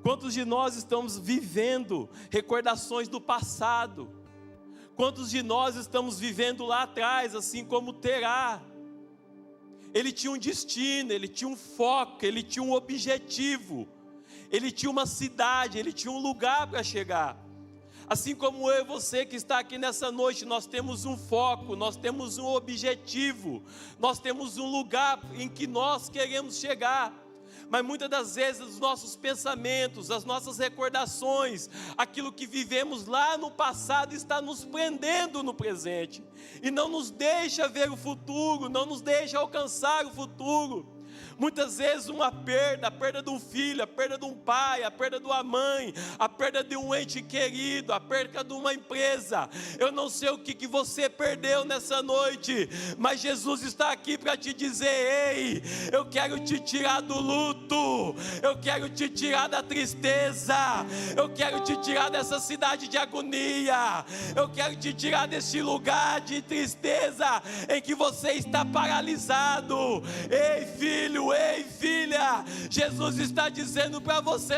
Quantos de nós estamos vivendo recordações do passado? Quantos de nós estamos vivendo lá atrás, assim como Terá? Ele tinha um destino, ele tinha um foco, ele tinha um objetivo, ele tinha uma cidade, ele tinha um lugar para chegar. Assim como eu e você que está aqui nessa noite, nós temos um foco, nós temos um objetivo, nós temos um lugar em que nós queremos chegar. Mas muitas das vezes os nossos pensamentos, as nossas recordações, aquilo que vivemos lá no passado está nos prendendo no presente. E não nos deixa ver o futuro, não nos deixa alcançar o futuro. Muitas vezes uma perda, a perda de um filho, a perda de um pai, a perda de uma mãe, a perda de um ente querido, a perda de uma empresa. Eu não sei o que você perdeu nessa noite, mas Jesus está aqui para te dizer: ei, eu quero te tirar do luto, eu quero te tirar da tristeza, eu quero te tirar dessa cidade de agonia, eu quero te tirar desse lugar de tristeza em que você está paralisado. Ei, filho, ei, filha, Jesus está dizendo para você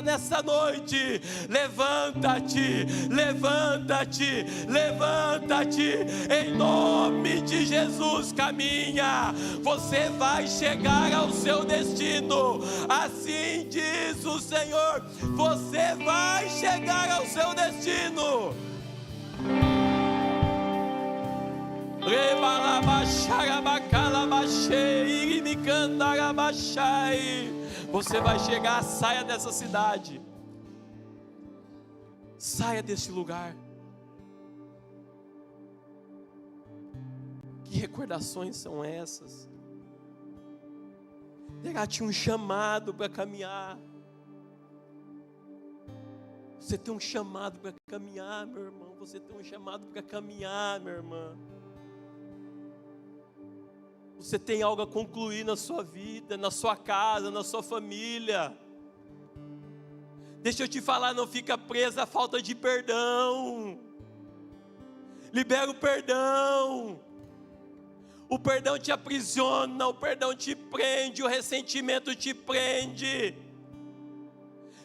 nessa noite: levanta-te, levanta-te, levanta-te, em nome de Jesus, caminha, você vai chegar ao seu destino, assim diz o Senhor, você vai chegar ao seu destino. Você vai chegar, saia dessa cidade, saia desse lugar. Que recordações são essas? Terá tinha um chamado para caminhar. Você tem um chamado para caminhar, meu irmão. Você tem um chamado para caminhar, minha irmã. Você tem algo a concluir na sua vida, na sua casa, na sua família. Deixa eu te falar, não fica presa à falta de perdão. Libera o perdão. O perdão te aprisiona, o perdão te prende, o ressentimento te prende.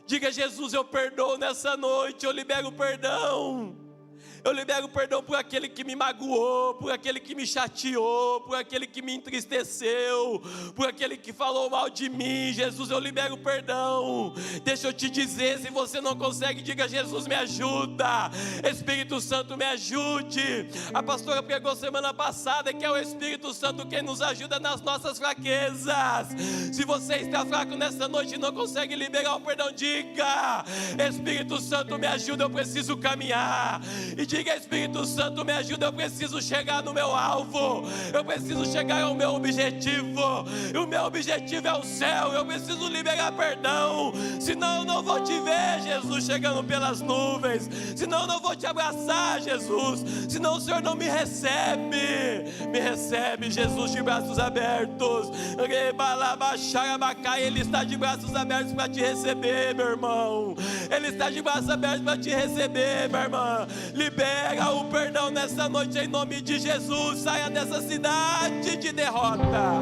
Diga: Jesus, eu perdoo nessa noite, eu libero o perdão. Eu libero perdão por aquele que me magoou, por aquele que me chateou, por aquele que me entristeceu, por aquele que falou mal de mim. Jesus, eu libero perdão. Deixa eu te dizer, se você não consegue, diga: Jesus, me ajuda. Espírito Santo, me ajude. A pastora pregou semana passada que é o Espírito Santo quem nos ajuda nas nossas fraquezas. Se você está fraco nessa noite e não consegue liberar o perdão, diga: Espírito Santo, me ajuda, eu preciso caminhar. E diga: Espírito Santo, me ajuda, eu preciso chegar no meu alvo, eu preciso chegar ao meu objetivo, e o meu objetivo é o céu. Eu preciso liberar perdão, senão eu não vou te ver, Jesus, chegando pelas nuvens, senão eu não vou te abraçar, Jesus, senão o Senhor não me recebe, Jesus, de braços abertos. Ele está de braços abertos para te receber, meu irmão. Ele está de braços abertos para te receber, minha irmã. Libera o perdão nessa noite em nome de Jesus. Saia dessa cidade de derrota.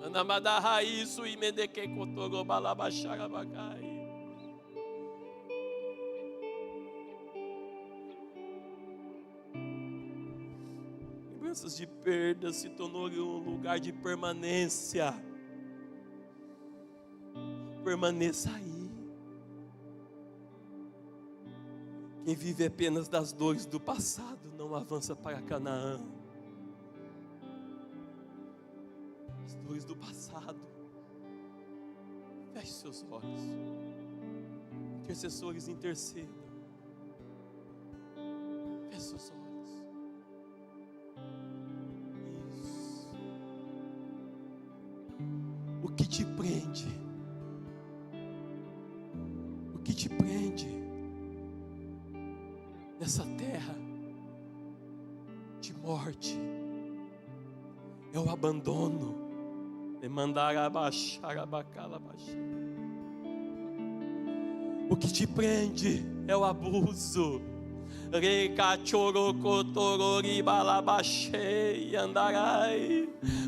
Anamada raiz e mendequei cotogo balabachara bacai. lembranças de perda se tornou um lugar de permanência. Permaneça aí. Quem vive apenas das dores do passado não avança para Canaã. As dores do passado. Feche seus olhos. Intercessores, intercedam. Feche seus olhos. Isso. O que te prende? O que te prende nessa terra de morte? É o abandono. O que te prende é o abuso.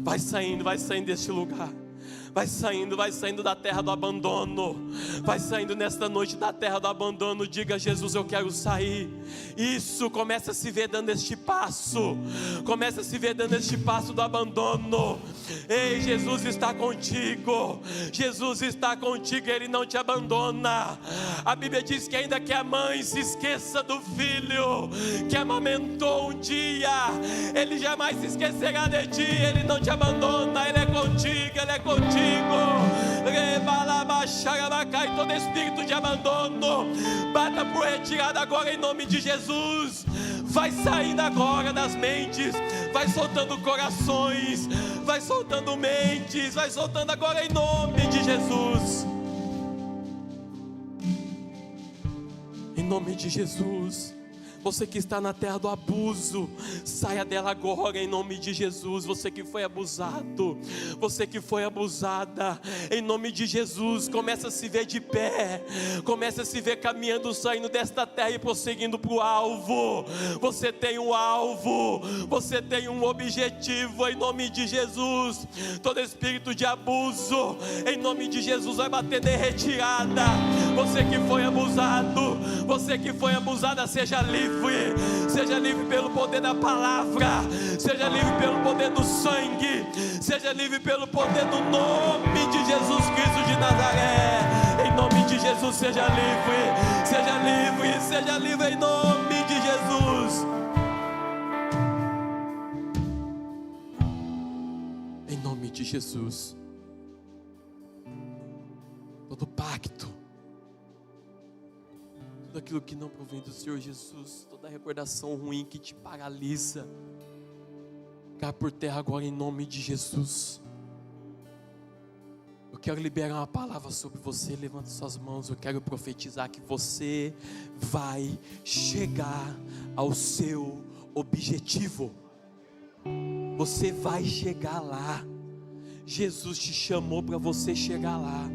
Vai saindo deste lugar. Vai saindo da terra do abandono. Vai saindo nesta noite da terra do abandono. Diga: Jesus, eu quero sair. Isso, começa a se ver dando este passo. Começa a se ver dando este passo do abandono. Ei, Jesus está contigo. Jesus está contigo, Ele não te abandona. A Bíblia diz que ainda que a mãe se esqueça do filho que amamentou um dia, Ele jamais se esquecerá de ti. Ele não te abandona, Ele é contigo, Ele é contigo. E todo espírito de abandono, bata por retirada agora em nome de Jesus. Vai saindo agora das mentes, vai soltando corações, vai soltando mentes, vai soltando agora em nome de Jesus. Em nome de Jesus. Você que está na terra do abuso, saia dela agora em nome de Jesus. Você que foi abusado, você que foi abusada, em nome de Jesus, começa a se ver de pé, começa a se ver caminhando, saindo desta terra e prosseguindo para o alvo. Você tem um alvo, você tem um objetivo, em nome de Jesus. Todo espírito de abuso, em nome de Jesus, vai bater de retirada. Você que foi abusado, você que foi abusada, seja livre. Seja livre pelo poder da palavra, seja livre pelo poder do sangue, seja livre pelo poder do nome de Jesus Cristo de Nazaré. Em nome de Jesus, seja livre, seja livre, seja livre em nome de Jesus. Em nome de Jesus. Todo pacto, tudo aquilo que não provém do Senhor Jesus, toda recordação ruim que te paralisa, cai por terra agora em nome de Jesus. Eu quero liberar uma palavra sobre você. Levante suas mãos. Eu quero profetizar que você vai chegar ao seu objetivo. Você vai chegar lá. Jesus te chamou para você chegar lá.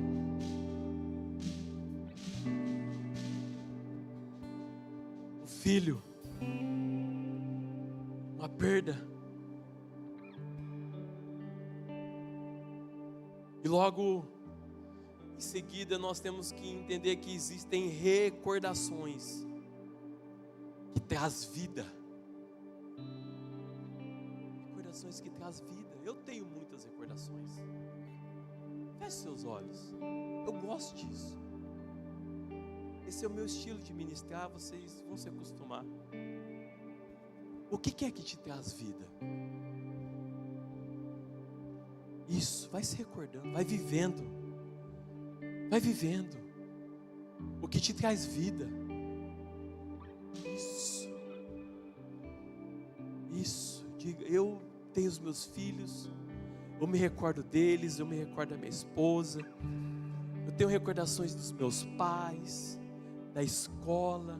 Filho, uma perda, e logo em seguida nós temos que entender que existem recordações que traz vida, recordações que traz vida. Eu tenho muitas recordações. Feche seus olhos, eu gosto disso. Esse é o meu estilo de ministrar, vocês vão se acostumar. O que é que te traz vida? Isso, vai se recordando, vai vivendo. Vai vivendo. O que te traz vida? Isso, diga, eu tenho os meus filhos, eu me recordo deles, eu me recordo da minha esposa, eu tenho recordações dos meus pais, da escola.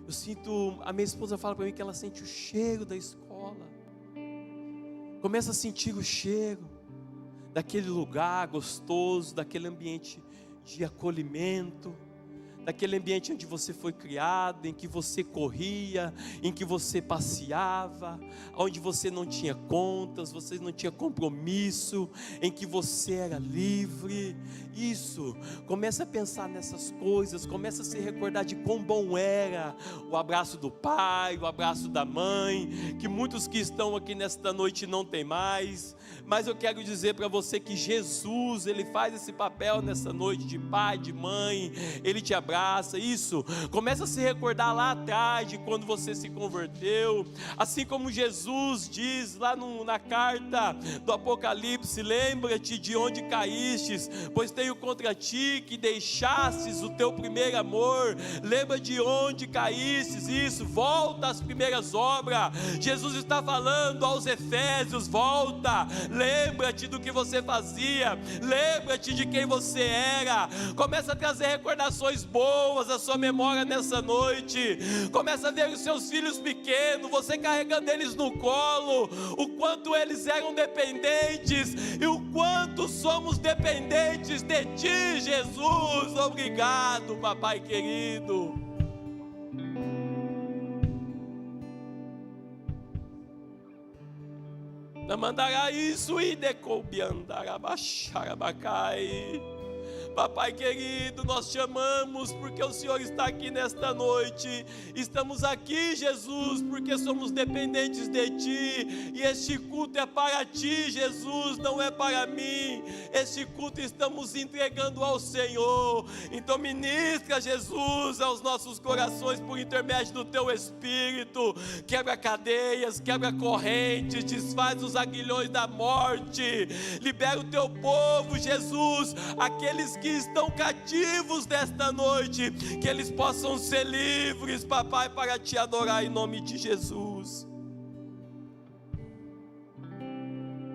Eu sinto, a minha esposa fala para mim que ela sente o cheiro da escola. Começa a sentir o cheiro daquele lugar gostoso, daquele ambiente de acolhimento, daquele ambiente onde você foi criado, em que você corria, em que você passeava, onde você não tinha contas, você não tinha compromisso, em que você era livre. Isso, começa a pensar nessas coisas, começa a se recordar de quão bom era o abraço do pai, o abraço da mãe, que muitos que estão aqui nesta noite não tem mais, mas eu quero dizer para você que Jesus, Ele faz esse papel nessa noite de pai, de mãe, Ele te abraça. Isso, começa a se recordar lá atrás de quando você se converteu, assim como Jesus diz lá na carta do Apocalipse: lembra-te de onde caístes, pois tenho contra ti que deixastes o teu primeiro amor. Lembra de onde caístes, isso, volta às primeiras obras. Jesus está falando aos Efésios: volta, lembra-te do que você fazia, lembra-te de quem você era. Começa a trazer recordações boas a sua memória nessa noite. Começa a ver os seus filhos pequenos, você carregando eles no colo, o quanto eles eram dependentes e o quanto somos dependentes de ti, Jesus. Obrigado, papai querido. Namandará isso e decoubiandará baixarabacai. Papai querido, nós te amamos porque o Senhor está aqui nesta noite. Estamos aqui, Jesus, porque somos dependentes de Ti, e este culto é para Ti, Jesus, não é para mim. Este culto estamos entregando ao Senhor. Então ministra, Jesus, aos nossos corações por intermédio do Teu Espírito. Quebra cadeias, quebra correntes, desfaz os aguilhões da morte. Libera o Teu povo, Jesus, aqueles que estão cativos desta noite, que eles possam ser livres, papai, para te adorar em nome de Jesus.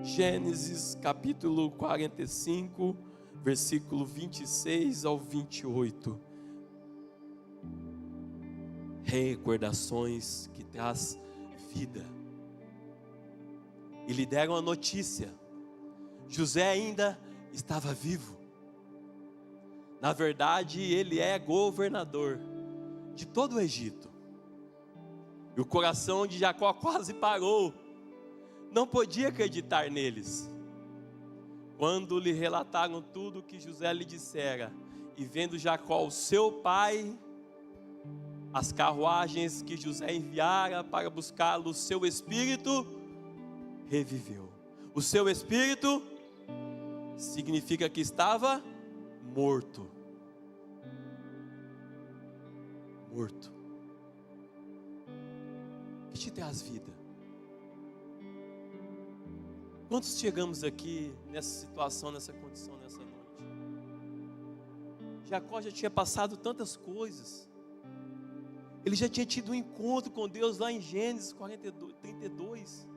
Gênesis capítulo 45, versículo 26 ao 28. Recordações que traz vida. E lhe deram a notícia: José ainda estava vivo. Na verdade, ele é governador de todo o Egito. E o coração de Jacó quase parou. Não podia acreditar neles. Quando lhe relataram tudo o que José lhe dissera, e vendo Jacó, o seu pai, as carruagens que José enviara para buscá-lo, o seu espírito reviveu. O seu espírito significa que estava morto. Morto. Que te traz vida? Quantos chegamos aqui nessa situação, nessa condição, nessa noite? Jacó já tinha passado tantas coisas. Ele já tinha tido um encontro com Deus lá em Gênesis 32.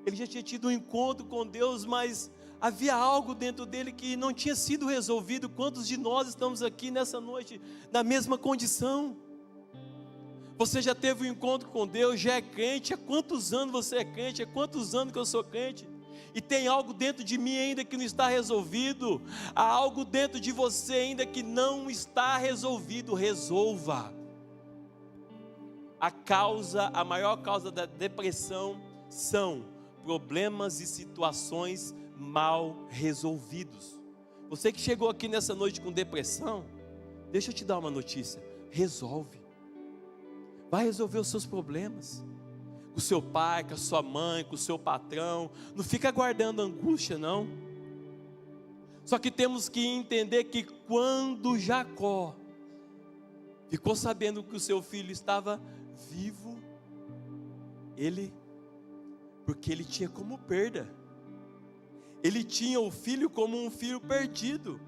Ele já tinha tido um encontro com Deus, mas havia algo dentro dele que não tinha sido resolvido. Quantos de nós estamos aqui nessa noite na mesma condição? Você já teve um encontro com Deus, já é crente? Há quantos anos você é crente? Há quantos anos que eu sou crente? E tem algo dentro de mim ainda que não está resolvido. Há algo dentro de você ainda que não está resolvido. Resolva. A maior causa da depressão são problemas e situações mal resolvidos. Você que chegou aqui nessa noite com depressão, deixa eu te dar uma notícia: resolve. Vai resolver os seus problemas com o seu pai, com a sua mãe, com o seu patrão. Não fica guardando angústia, não. Só que temos que entender que quando Jacó ficou sabendo que o seu filho estava vivo, porque ele tinha como perda. Ele tinha o filho como um filho perdido.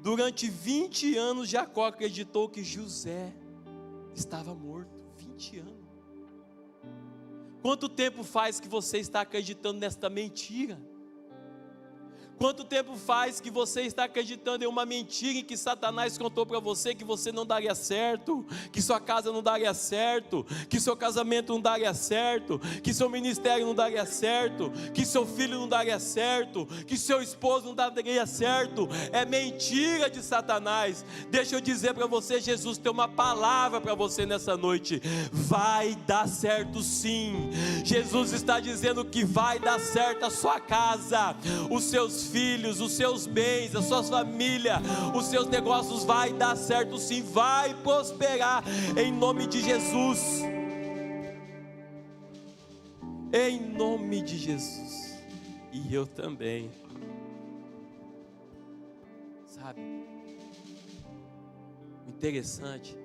Durante 20 anos Jacó acreditou que José estava morto. 20 anos. Quanto tempo faz que você está acreditando nesta mentira? Quanto tempo faz que você está acreditando em uma mentira que Satanás contou para você, que você não daria certo, que sua casa não daria certo, que seu casamento não daria certo, que seu ministério não daria certo, que seu filho não daria certo, que seu esposo não daria certo? É mentira de Satanás. Deixa eu dizer para você, Jesus tem uma palavra para você nessa noite: vai dar certo sim. Jesus está dizendo que vai dar certo a sua casa, os seus filhos, os seus bens, a sua família, os seus negócios. Vai dar certo sim, vai prosperar em nome de Jesus, em nome de Jesus. E eu também, sabe, o interessante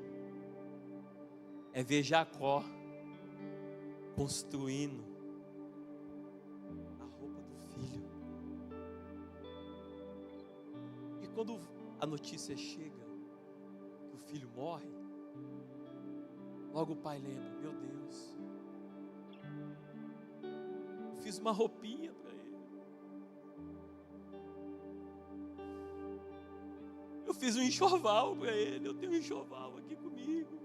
é ver Jacó construindo a roupa do filho. E quando a notícia chega que o filho morre, logo o pai lembra: meu Deus, eu fiz uma roupinha para ele, eu fiz um enxoval para ele, eu tenho um enxoval aqui comigo.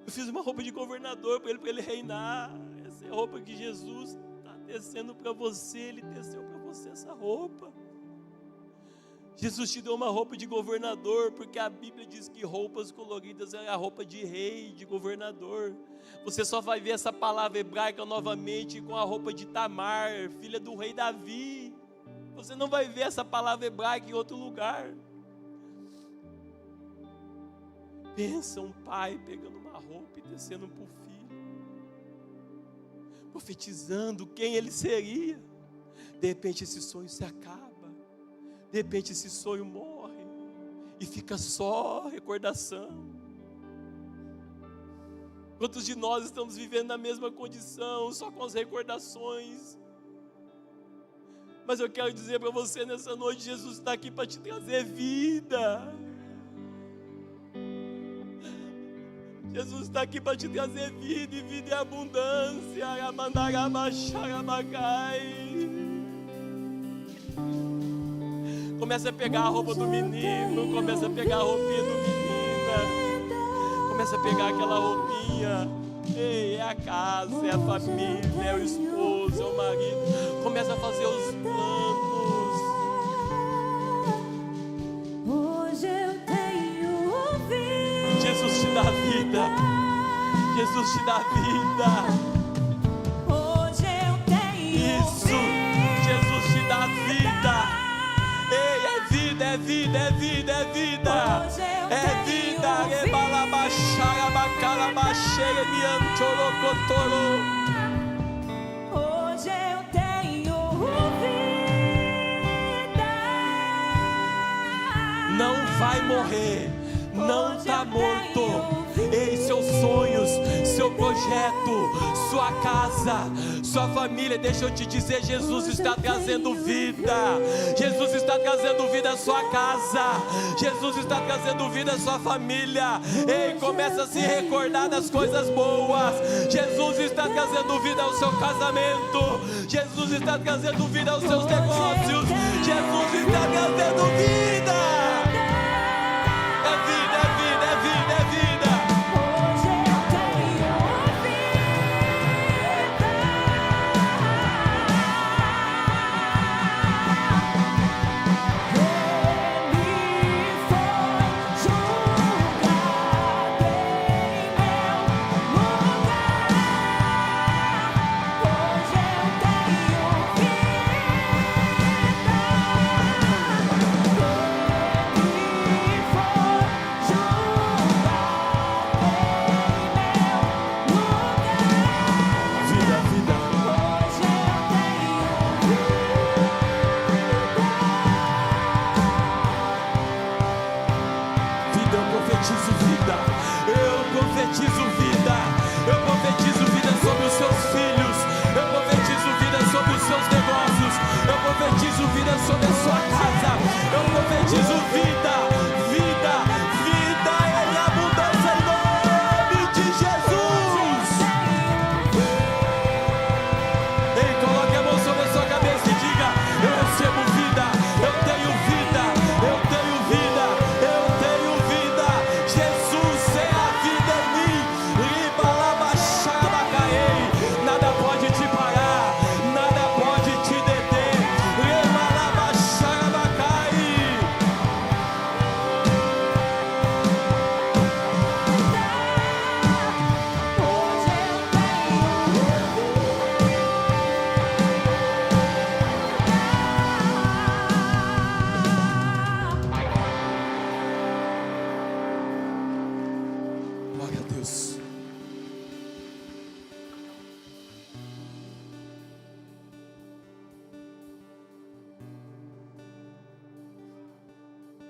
Eu fiz uma roupa de governador para ele reinar. Essa é a roupa que Jesus está tecendo para você. Ele teceu para você essa roupa. Jesus te deu uma roupa de governador, porque a Bíblia diz que roupas coloridas é a roupa de rei, de governador. Você só vai ver essa palavra hebraica novamente com a roupa de Tamar, filha do rei Davi. Você não vai ver essa palavra hebraica em outro lugar. Pensa um pai pegando uma roupa e tecendo para o filho, profetizando quem ele seria. De repente esse sonho se acaba, de repente esse sonho morre e fica só recordação. Quantos de nós estamos vivendo na mesma condição, só com as recordações? Mas eu quero dizer para você nessa noite: Jesus está aqui para te trazer vida. Jesus está aqui para te trazer vida, e vida em abundância. Começa a pegar a roupa do menino, começa a pegar a roupinha do menina, começa a pegar aquela roupinha. Ei, é a casa, é a família, é o esposo, é o marido. Começa a fazer os planos. Hoje eu tenho ouvido. Jesus te dá vida. Jesus te dá vida. Hoje eu tenho Isso. Jesus te dá vida. Ei, é vida, é vida, é vida, é vida. É vida. Rebalabaxara, bacalabaxere, mianchorocotoro. Hoje eu tenho vida. Não vai morrer. Não está morto. Ei, seus sonhos, seu projeto, sua casa, sua família, deixa eu te dizer, Jesus está trazendo vida. Jesus está trazendo vida à sua casa. Jesus está trazendo vida à sua família. Ei, começa a se recordar das coisas boas. Jesus está trazendo vida ao seu casamento. Jesus está trazendo vida aos seus negócios. Jesus está trazendo vida. Sobre a sua casa, eu profetizo vida, vida, vida em abundância em nome de Jesus. Ei, coloque a mão sobre a sua cabeça.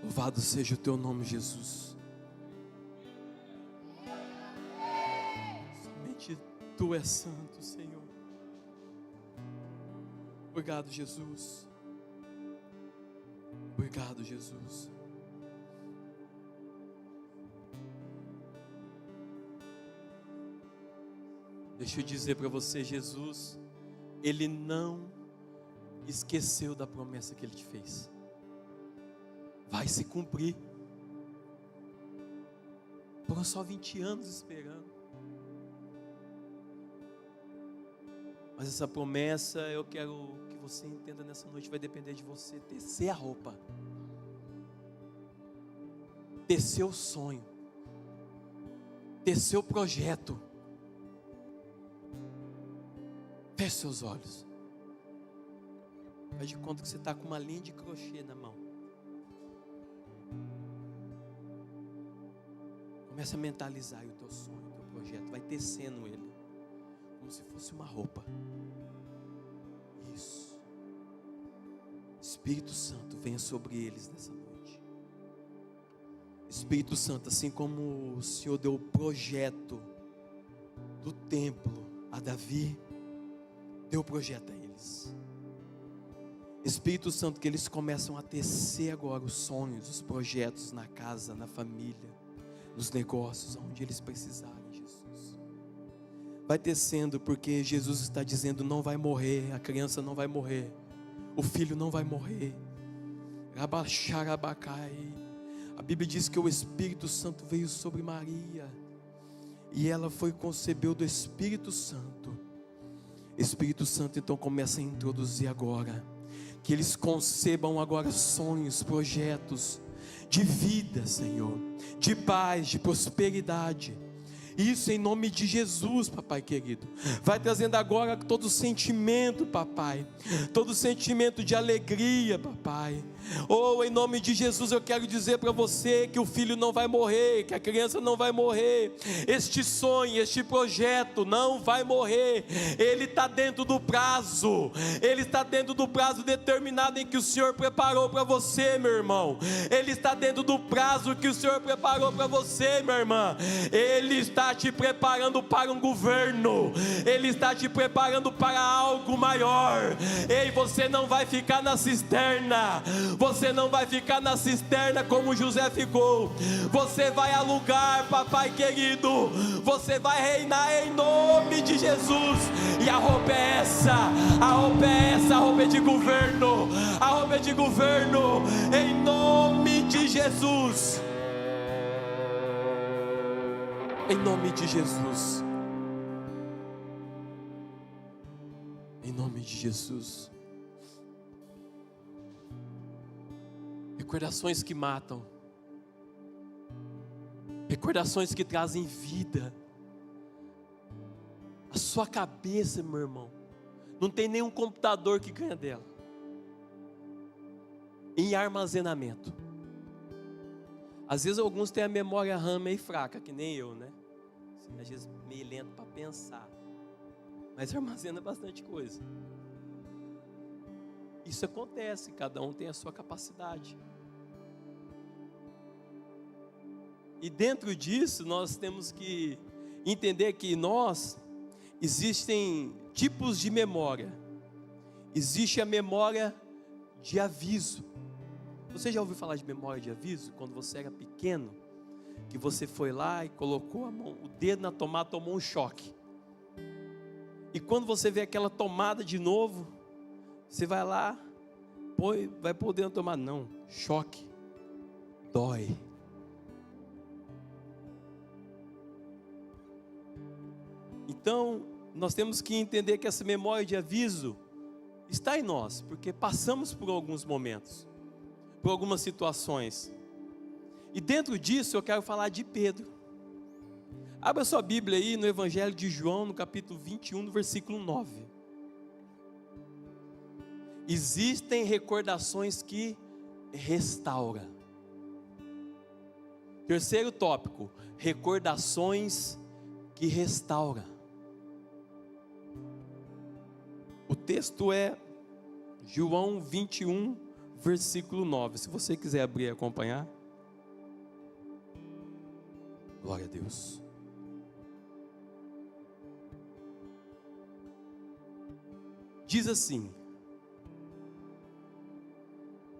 Louvado seja o teu nome, Jesus. Somente tu és santo, Senhor. Obrigado, Jesus. Obrigado, Jesus. Deixa eu dizer para você, Jesus, Ele não esqueceu da promessa que Ele te fez. Vai se cumprir. Foram só 20 anos esperando. Mas essa promessa, eu quero que você entenda nessa noite, vai depender de você tecer a roupa, tecer o sonho, tecer o projeto. Feche seus olhos. Faz de conta que você está com uma linha de crochê na mão. Começa a mentalizar aí o teu sonho, o teu projeto. Vai tecendo ele, como se fosse uma roupa. Isso. Espírito Santo, venha sobre eles nessa noite. Espírito Santo, assim como o Senhor deu o projeto do templo a Davi, deu o projeto a eles. Espírito Santo, que eles começam a tecer agora os sonhos, os projetos na casa, na família, nos negócios, onde eles precisarem, Jesus. Vai tecendo, porque Jesus está dizendo: não vai morrer, a criança não vai morrer, o filho não vai morrer. Rabaxarabacai. A Bíblia diz que o Espírito Santo veio sobre Maria, e ela foi concebeu do Espírito Santo. Espírito Santo, então começa a introduzir agora, que eles concebam agora sonhos, projetos de vida, Senhor, de paz, de prosperidade. Isso em nome de Jesus, papai querido. Vai trazendo agora todo sentimento, papai, todo sentimento de alegria, papai. Oh, em nome de Jesus eu quero dizer para você que o filho não vai morrer, que a criança não vai morrer. Este sonho, este projeto não vai morrer. Ele está dentro do prazo. Ele está dentro do prazo determinado em que o Senhor preparou para você, meu irmão. Ele está dentro do prazo que o Senhor preparou para você, minha irmã. Ele está te preparando para um governo. Ele está te preparando para algo maior. Ei, você não vai ficar na cisterna. Você não vai ficar na cisterna como José ficou. Você vai alugar, papai querido. Você vai reinar em nome de Jesus. E a roupa é essa. A roupa é essa. A roupa é de governo. A roupa é de governo. Em nome de Jesus. Em nome de Jesus. Em nome de Jesus. Recordações que matam, recordações que trazem vida. A sua cabeça, meu irmão, não tem nenhum computador que ganha dela. Em armazenamento. Às vezes alguns têm a memória RAM meio fraca, que nem eu, né? Assim, às vezes meio lento para pensar, mas armazena bastante coisa. Isso acontece, cada um tem a sua capacidade. E dentro disso nós temos que entender que existem tipos de memória. Existe a memória de aviso. Você já ouviu falar de memória de aviso? Quando você era pequeno, que você foi lá e colocou o dedo na tomada, tomou um choque. E quando você vê aquela tomada de novo, você vai lá, vai pôr o dedo na tomada. Não, choque, dói. Então, nós temos que entender que essa memória de aviso está em nós, porque passamos por alguns momentos, por algumas situações. E dentro disso eu quero falar de Pedro. Abra sua Bíblia aí no Evangelho de João, no capítulo 21, no versículo 9. Existem recordações que restauram. Terceiro tópico, recordações que restauram. O texto é João 21, versículo 9. Se você quiser abrir e acompanhar. Glória a Deus. Diz assim: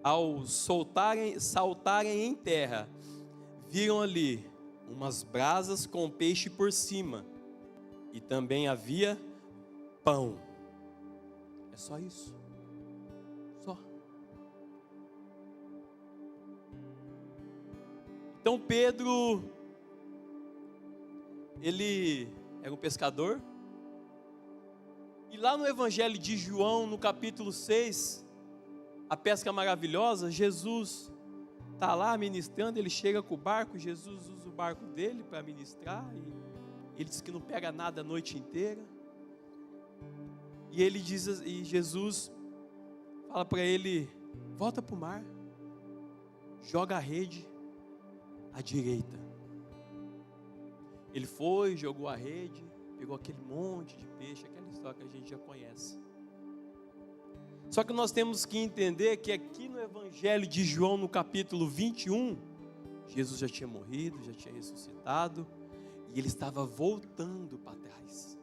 ao saltarem em terra, viram ali umas brasas com peixe por cima, e também havia pão. É só isso. Só. Então Pedro, ele era um pescador. E lá no Evangelho de João, no capítulo 6, a pesca maravilhosa, Jesus está lá ministrando, ele chega com o barco, Jesus usa o barco dele para ministrar, e ele diz que não pega nada a noite inteira. E Jesus fala para ele: volta para o mar, joga a rede à direita. Ele foi, jogou a rede, pegou aquele monte de peixe, aquela história que a gente já conhece. Só que nós temos que entender que aqui no Evangelho de João, no capítulo 21, Jesus já tinha morrido, já tinha ressuscitado, e ele estava voltando para trás.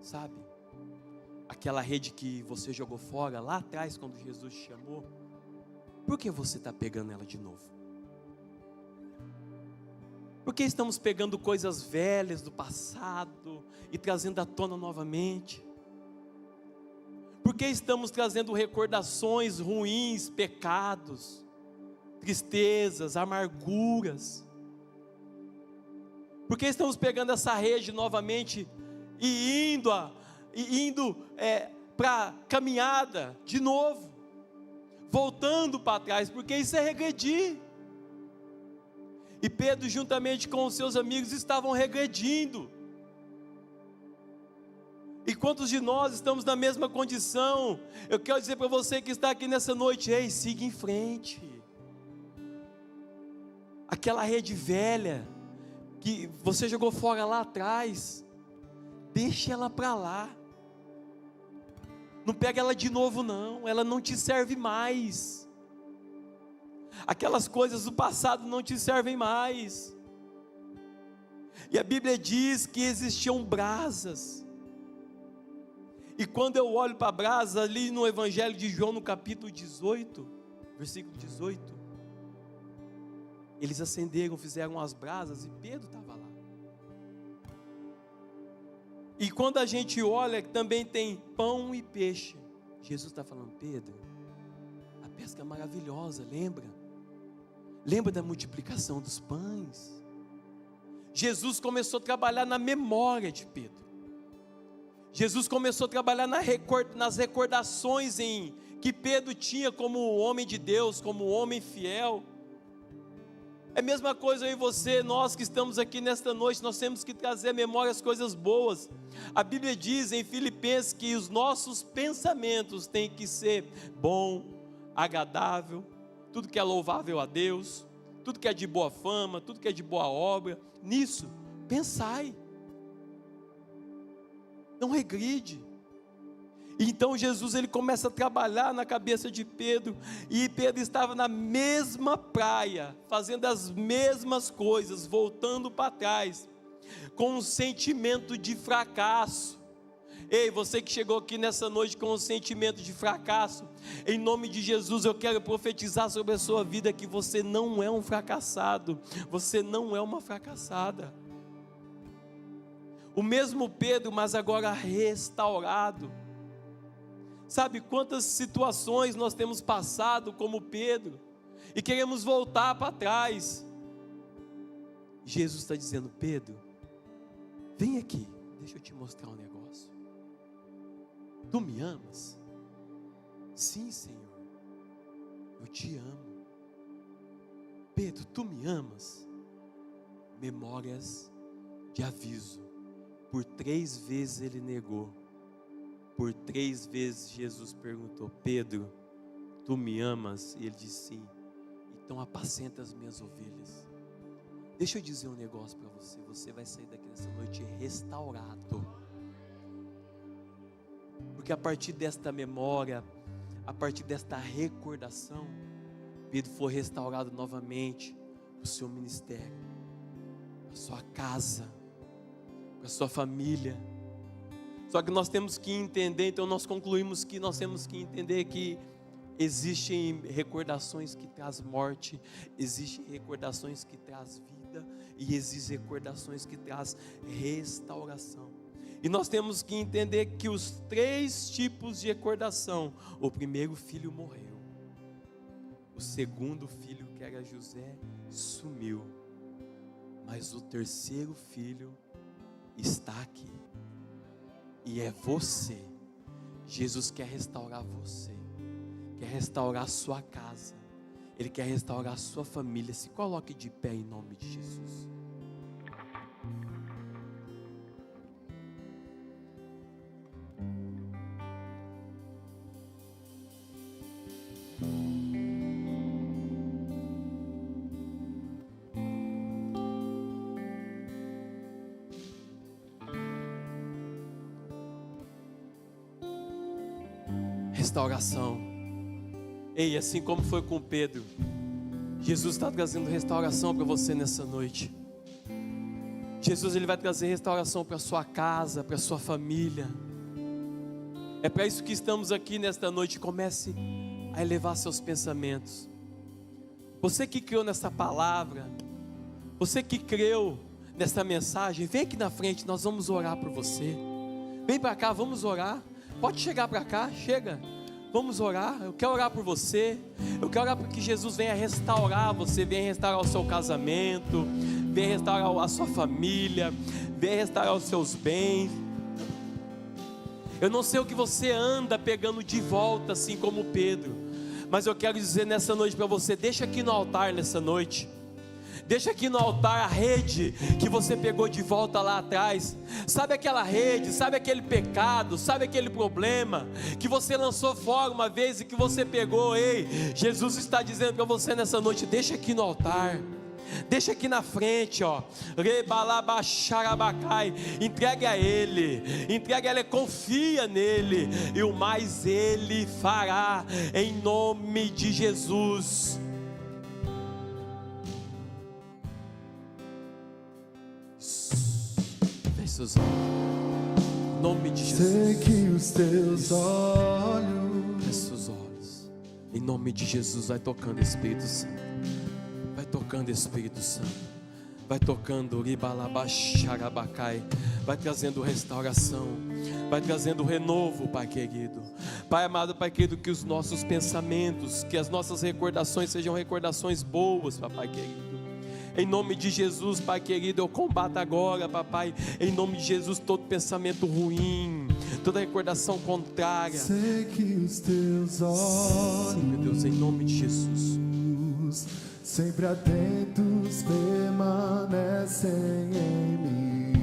Sabe? Aquela rede que você jogou fora lá atrás quando Jesus te chamou, por que você está pegando ela de novo? Por que estamos pegando coisas velhas do passado e trazendo à tona novamente? Por que estamos trazendo recordações ruins, pecados, tristezas, amarguras? Por que estamos pegando essa rede novamente e indo para caminhada de novo, voltando para trás? Porque isso é regredir. E Pedro, juntamente com os seus amigos, estavam regredindo. E quantos de nós estamos na mesma condição? Eu quero dizer para você que está aqui nessa noite: ei, siga em frente. Aquela rede velha que você jogou fora lá atrás, deixa ela para lá. Não pega ela de novo não, ela não te serve mais. Aquelas coisas do passado não te servem mais. E a Bíblia diz que existiam brasas. E quando eu olho para a brasa, ali no Evangelho de João, no capítulo 18, versículo 18, eles acenderam, fizeram as brasas e Pedro estava lá. E quando a gente olha, também tem pão e peixe. Jesus está falando: Pedro, a pesca é maravilhosa, lembra? Lembra da multiplicação dos pães? Jesus começou a trabalhar na memória de Pedro. Jesus começou a trabalhar nas recordações em que Pedro tinha como homem de Deus, como homem fiel. É a mesma coisa eu e você, nós que estamos aqui nesta noite, nós temos que trazer à memória as coisas boas. A Bíblia diz em Filipenses que os nossos pensamentos têm que ser bom, agradável, tudo que é louvável a Deus, tudo que é de boa fama, tudo que é de boa obra, nisso, pensai. Não regride. Então Jesus, ele começa a trabalhar na cabeça de Pedro, e Pedro estava na mesma praia, fazendo as mesmas coisas, voltando para trás, com um sentimento de fracasso. Ei, você que chegou aqui nessa noite com um sentimento de fracasso, em nome de Jesus eu quero profetizar sobre a sua vida que você não é um fracassado, você não é uma fracassada. O mesmo Pedro, mas agora restaurado. Sabe quantas situações nós temos passado como Pedro e queremos voltar para trás? Jesus está dizendo: Pedro, vem aqui, deixa eu te mostrar um negócio. Tu me amas? Sim, Senhor, eu te amo. Pedro, tu me amas? Memórias de aviso. Por 3 vezes ele negou. Por 3 vezes Jesus perguntou: Pedro, tu me amas? E ele disse: sim. Então apacenta as minhas ovelhas. Deixa eu dizer um negócio para você. Você vai sair daqui nessa noite restaurado. Porque a partir desta memória, a partir desta recordação, Pedro foi restaurado novamente para o seu ministério, para a sua casa, para a sua família. Só que nós temos que entender, então nós concluímos que nós temos que entender que existem recordações que traz morte, existem recordações que traz vida e existem recordações que traz restauração. E nós temos que entender que os 3 tipos de recordação: o primeiro filho morreu, o segundo filho, que era José, sumiu, mas o terceiro filho está aqui, e é você. Jesus quer restaurar você, quer restaurar a sua casa, Ele quer restaurar a sua família. Se coloque de pé em nome de Jesus. Restauração. Ei, assim como foi com Pedro, Jesus está trazendo restauração para você nessa noite. Jesus, Ele vai trazer restauração para a sua casa, para a sua família. É para isso que estamos aqui nesta noite. Comece a elevar seus pensamentos. Você que creu nessa palavra, você que creu nessa mensagem, vem aqui na frente, nós vamos orar por você. Vem para cá, vamos orar. Pode chegar para cá, chega. Vamos orar. Eu quero orar por você. Eu quero orar para que Jesus venha restaurar você, venha restaurar o seu casamento, venha restaurar a sua família, venha restaurar os seus bens. Eu não sei o que você anda pegando de volta, assim como Pedro, mas eu quero dizer nessa noite para você: deixa aqui no altar nessa noite. Deixa aqui no altar a rede que você pegou de volta lá atrás. Sabe aquela rede, sabe aquele pecado, sabe aquele problema que você lançou fora uma vez e que você pegou. Ei, Jesus está dizendo para você nessa noite: deixa aqui no altar. Deixa aqui na frente, ó. Entregue a Ele, confia nele, e o mais Ele fará, em nome de Jesus. Feche seus olhos, em nome de Jesus. Sei que os teus olhos, Feche seus olhos, em nome de Jesus. Vai tocando, Espírito Santo. Vai tocando, Espírito Santo. Vai tocando, ribalabacharabacai. Vai trazendo restauração. Vai trazendo renovo, Pai querido. Pai amado, Pai querido, que os nossos pensamentos, que as nossas recordações sejam recordações boas, Papai querido. Em nome de Jesus, Pai querido, eu combato agora, Papai, em nome de Jesus, todo pensamento ruim, toda recordação contrária. sei que os teus olhos, Sim, meu Deus, em nome de Jesus. sempre atentos permanecem em mim.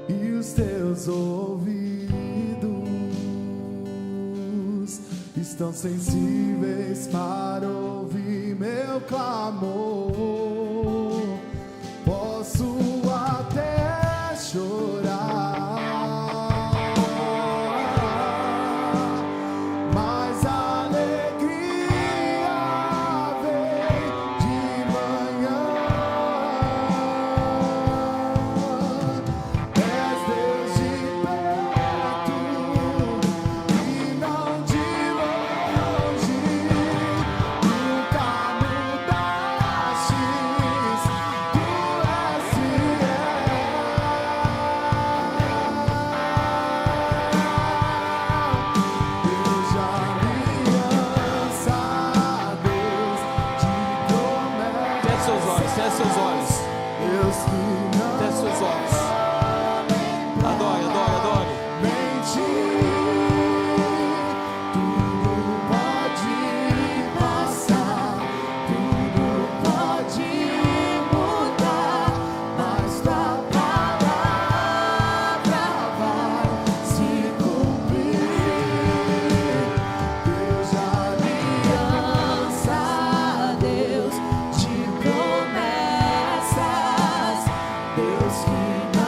E os teus ouvidos estão sensíveis para ouvir meu clamor. Posso até chorar, mas a alegria vem de manhã. És Deus de perto e não de longe, nunca mudaste, tu és fiel. Deus de aliança, Deus de promessa, Feche seus olhos, feche seus olhos, Deus que não feche seus olhos. Adore, adore, adore. mente, tudo pode passar, tudo pode mudar, mas tua palavra vai se cumprir. Deus de aliança, Deus de promessas, Deus que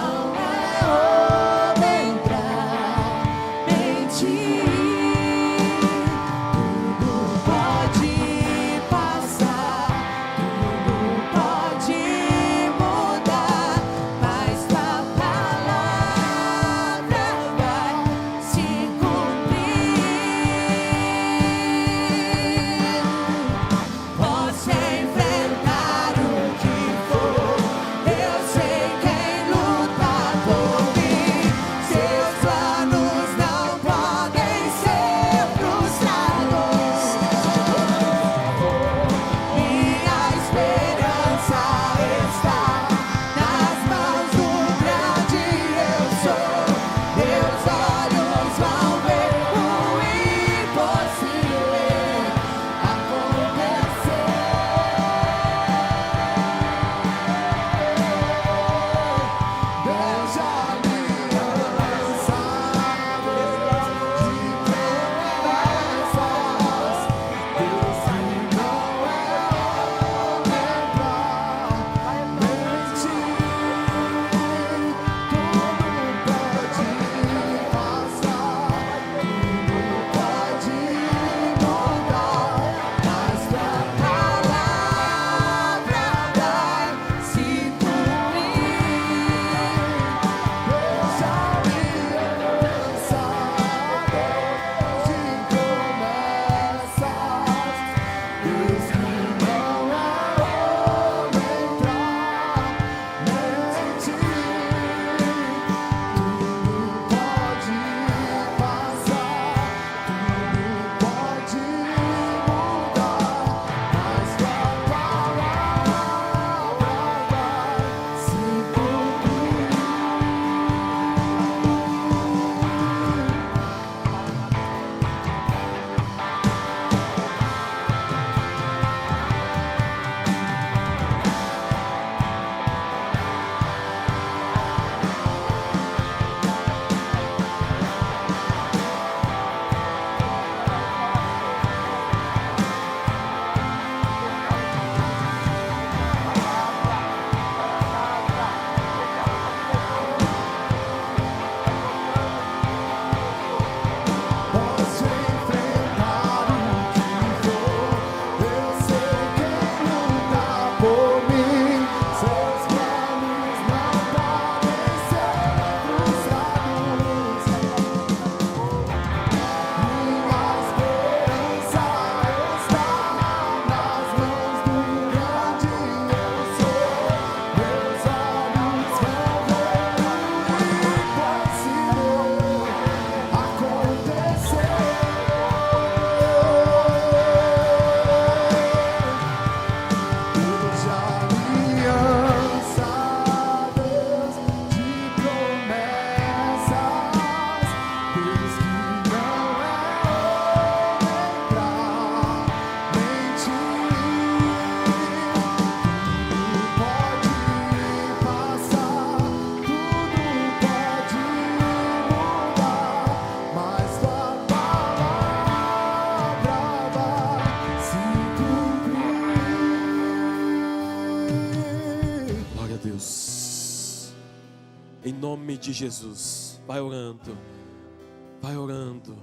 de Jesus. Vai orando. Vai orando.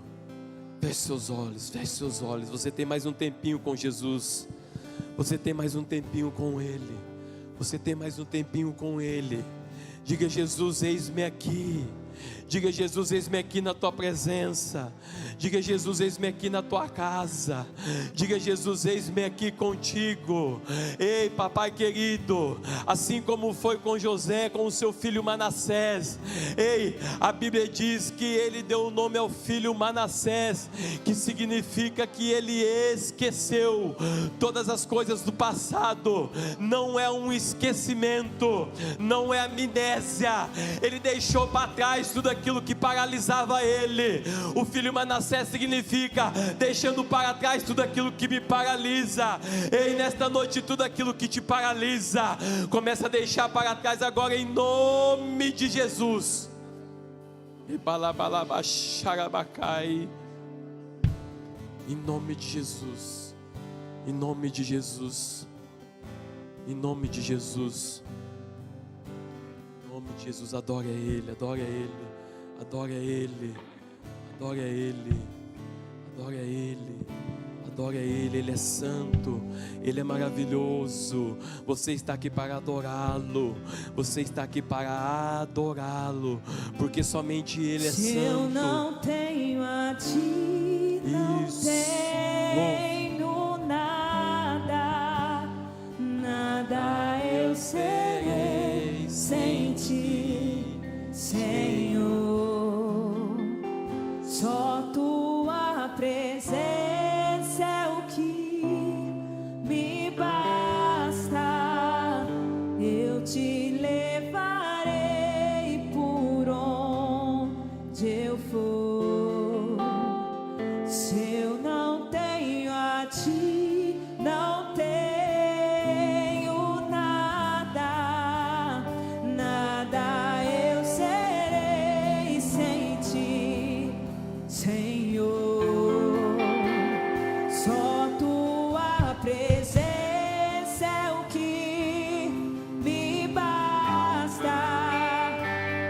Feche seus olhos, feche seus olhos. Você tem mais um tempinho com Jesus. Você tem mais um tempinho com Ele. Você tem mais um tempinho com Ele. Diga: Jesus, eis-me aqui. Diga: Jesus, eis-me aqui na tua presença. Diga: Jesus, eis-me aqui na tua casa. Diga: Jesus, eis-me aqui contigo. Ei, papai querido, assim como foi com José, com o seu filho Manassés. Ei, a Bíblia diz que ele deu o nome ao filho Manassés, que significa que ele esqueceu todas as coisas do passado. Não é um esquecimento, não é amnésia. Ele deixou para trás tudo aquilo que paralisava ele. O filho Manassés significa deixando para trás tudo aquilo que me paralisa. Ei, nesta noite, tudo aquilo que te paralisa, começa a deixar para trás agora, em nome de Jesus. Em nome de Jesus. Em nome de Jesus. Em nome de Jesus. Em nome de Jesus. Adore a Ele, adore a Ele, adore a Ele, adore a Ele, adore a Ele, adore a Ele. Ele é santo, Ele é maravilhoso. Você está aqui para adorá-lo. Você está aqui para adorá-lo, porque somente Ele é santo. Se eu não tenho a ti, não Isso. tenho nada, nada eu serei sem ti, Senhor. Só tua presença é o que me basta. Eu te levarei por onde eu for. Se eu não tenho a ti, não tenho nada, nada eu serei sem ti, Senhor. Só tua presença é o que me basta.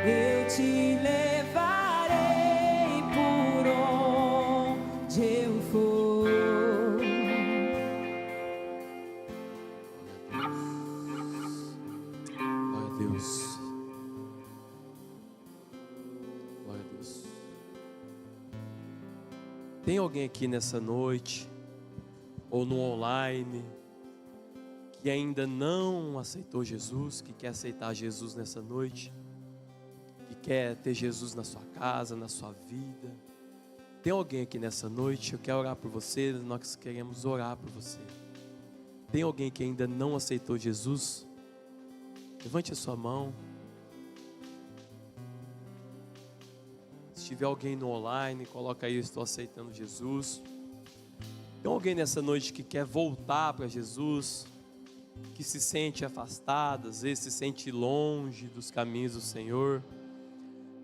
Eu te levarei por onde eu for. Glória a Deus. Glória a Deus. Tem alguém aqui nessa noite, ou no online, que ainda não aceitou Jesus, que quer aceitar Jesus nessa noite, que quer ter Jesus na sua casa, na sua vida? Tem alguém aqui nessa noite? Eu quero orar por você, nós queremos orar por você. Tem alguém que ainda não aceitou Jesus? Levante a sua mão. Se tiver alguém no online, coloca aí: eu estou aceitando Jesus. Tem alguém nessa noite que quer voltar para Jesus, que se sente afastado, às vezes se sente longe dos caminhos do Senhor?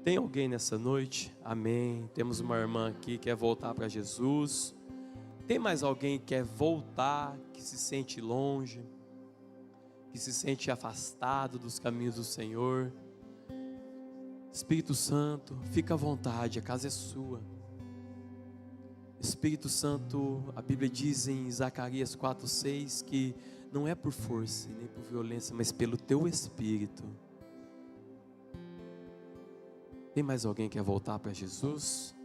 Tem alguém nessa noite? Amém. Temos uma irmã aqui que quer voltar para Jesus. Tem mais alguém que quer voltar, que se sente longe, que se sente afastado dos caminhos do Senhor? Espírito Santo, fica à vontade, a casa é sua. Espírito Santo, a Bíblia diz em Zacarias 4:6 que não é por força nem por violência, mas pelo teu Espírito. Tem mais alguém que quer voltar para Jesus?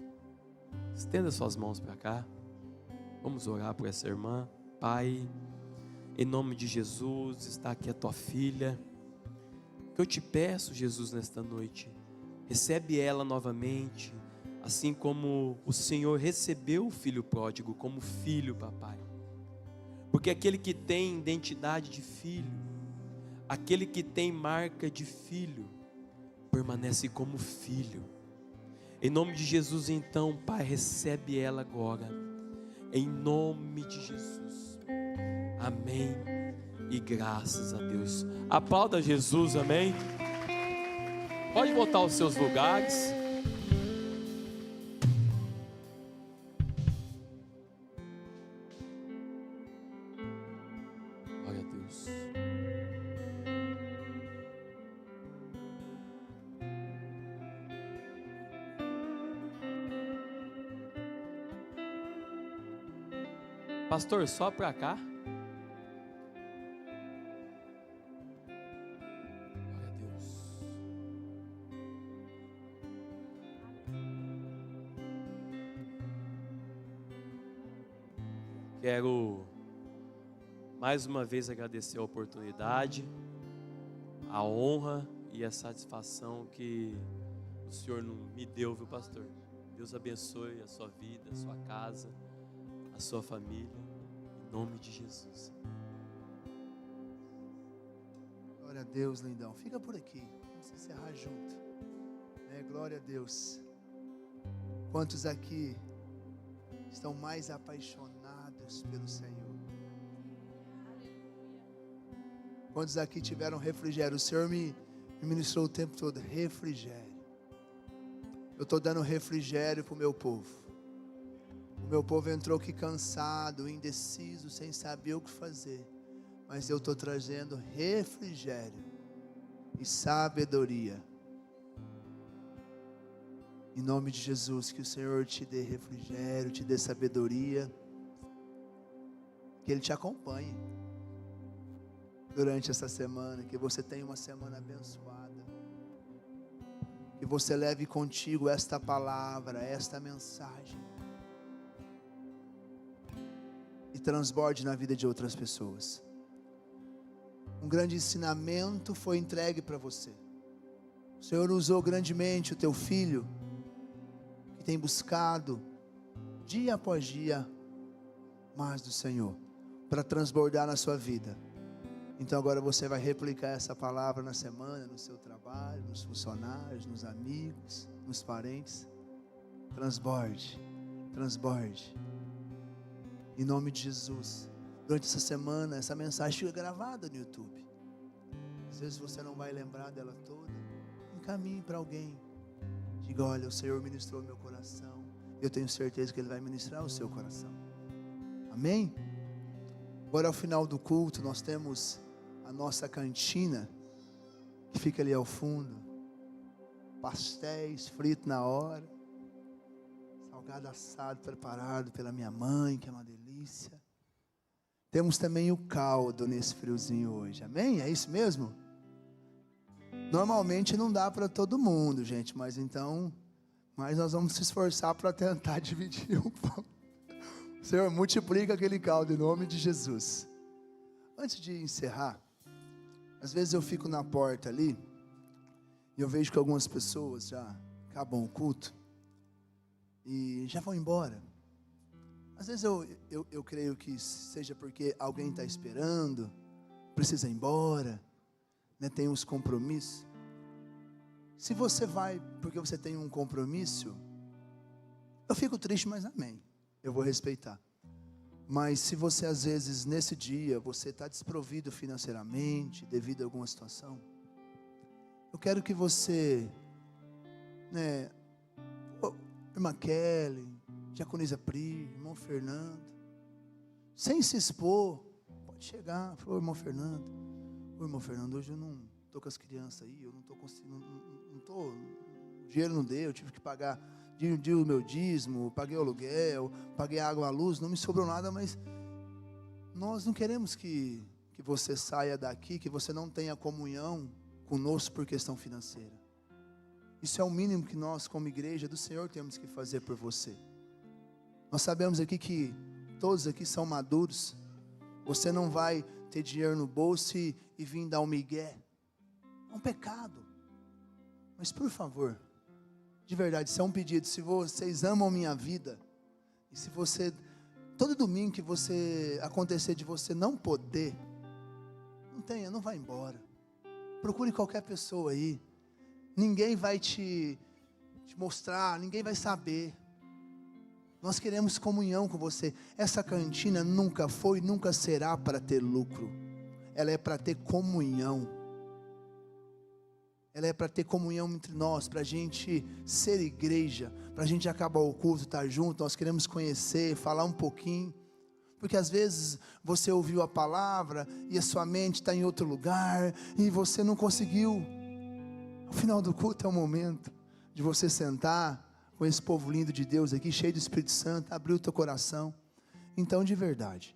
Estenda suas mãos para cá. Vamos orar por essa irmã. Pai, em nome de Jesus, está aqui a tua filha. O que eu te peço, Jesus, nesta noite, recebe ela novamente, assim como o Senhor recebeu o filho pródigo como filho, papai. Porque aquele que tem identidade de filho, aquele que tem marca de filho, permanece como filho. Em nome de Jesus, então, Pai, recebe ela agora, em nome de Jesus. Amém e graças a Deus. Aplauda Jesus, amém. Pode voltar aos seus lugares. Glória a Deus. Pastor, só para cá. Glória a Deus. Quero mais uma vez agradecer a oportunidade, a honra e a satisfação que o Senhor me deu, viu, pastor? Deus abençoe a sua vida, a sua casa, a sua família, em nome de Jesus. Glória a Deus, lindão. Fica por aqui, vamos encerrar junto. Glória a Deus. Quantos aqui estão mais apaixonados pelo Senhor? Quantos aqui tiveram refrigério? O Senhor me ministrou o tempo todo, refrigério. Eu estou dando refrigério para o meu povo. O meu povo entrou aqui cansado, indeciso, sem saber o que fazer. Mas eu estou trazendo refrigério e sabedoria. Em nome de Jesus, que o Senhor te dê refrigério, te dê sabedoria. Que Ele te acompanhe durante essa semana. Que você tenha uma semana abençoada. Que você leve contigo esta palavra, esta mensagem. E transborde na vida de outras pessoas. Um grande ensinamento foi entregue para você. O Senhor usou grandemente o teu filho, que tem buscado, dia após dia, mais do Senhor, para transbordar na sua vida. Então agora você vai replicar essa palavra na semana, no seu trabalho, nos funcionários, nos amigos, nos parentes. Transborde, transborde. Em nome de Jesus. Durante essa semana, essa mensagem fica gravada no YouTube. Às vezes você não vai lembrar dela toda. Encaminhe para alguém. Diga, olha, o Senhor ministrou meu coração. Eu tenho certeza que Ele vai ministrar o seu coração. Amém? Agora ao final do culto nós temos a nossa cantina, que fica ali ao fundo. Pastéis fritos na hora. Salgado assado preparado pela minha mãe, que é uma delícia. Temos também o caldo nesse friozinho hoje, amém? É isso mesmo? Normalmente não dá para todo mundo, gente, mas nós vamos se esforçar para tentar dividir um pouco. Senhor, multiplica aquele caldo em nome de Jesus. Antes de encerrar, às vezes eu fico na porta ali, e eu vejo que algumas pessoas já acabam o culto, e já vão embora. Às vezes eu creio que seja porque alguém está esperando, precisa ir embora, né, tem uns compromissos. Se você vai porque você tem um compromisso, eu fico triste, mas amém, eu vou respeitar. Mas se você às vezes nesse dia, você está desprovido financeiramente, devido a alguma situação, eu quero que você, né, irmã Kelly, diaconisa Pri, irmão Fernando, sem se expor, pode chegar, falou, irmão Fernando, hoje eu não estou com as crianças aí, eu não estou conseguindo, o dinheiro não deu, eu tive que pagar o meu dízimo, paguei o aluguel, paguei a água, a luz, não me sobrou nada, mas nós não queremos que você saia daqui, que você não tenha comunhão conosco por questão financeira. Isso é o mínimo que nós, como igreja do Senhor, temos que fazer por você. Nós sabemos aqui que todos aqui são maduros. Você não vai ter dinheiro no bolso e vir dar um migué. É um pecado. Mas por favor, de verdade, isso é um pedido. Se vocês amam minha vida, e se você, todo domingo que você acontecer de você não poder, não vai embora. Procure qualquer pessoa aí. Ninguém vai te mostrar, ninguém vai saber. Nós queremos comunhão com você. Essa cantina nunca foi, nunca será para ter lucro. Ela é para ter comunhão. Ela é para ter comunhão entre nós, para a gente ser igreja, para a gente acabar o culto, estar junto. Nós queremos conhecer, falar um pouquinho. Porque às vezes você ouviu a palavra e a sua mente está em outro lugar e você não conseguiu. Ao final do culto é o momento de você sentar com esse povo lindo de Deus aqui, cheio do Espírito Santo, abrir o teu coração Então, de verdade,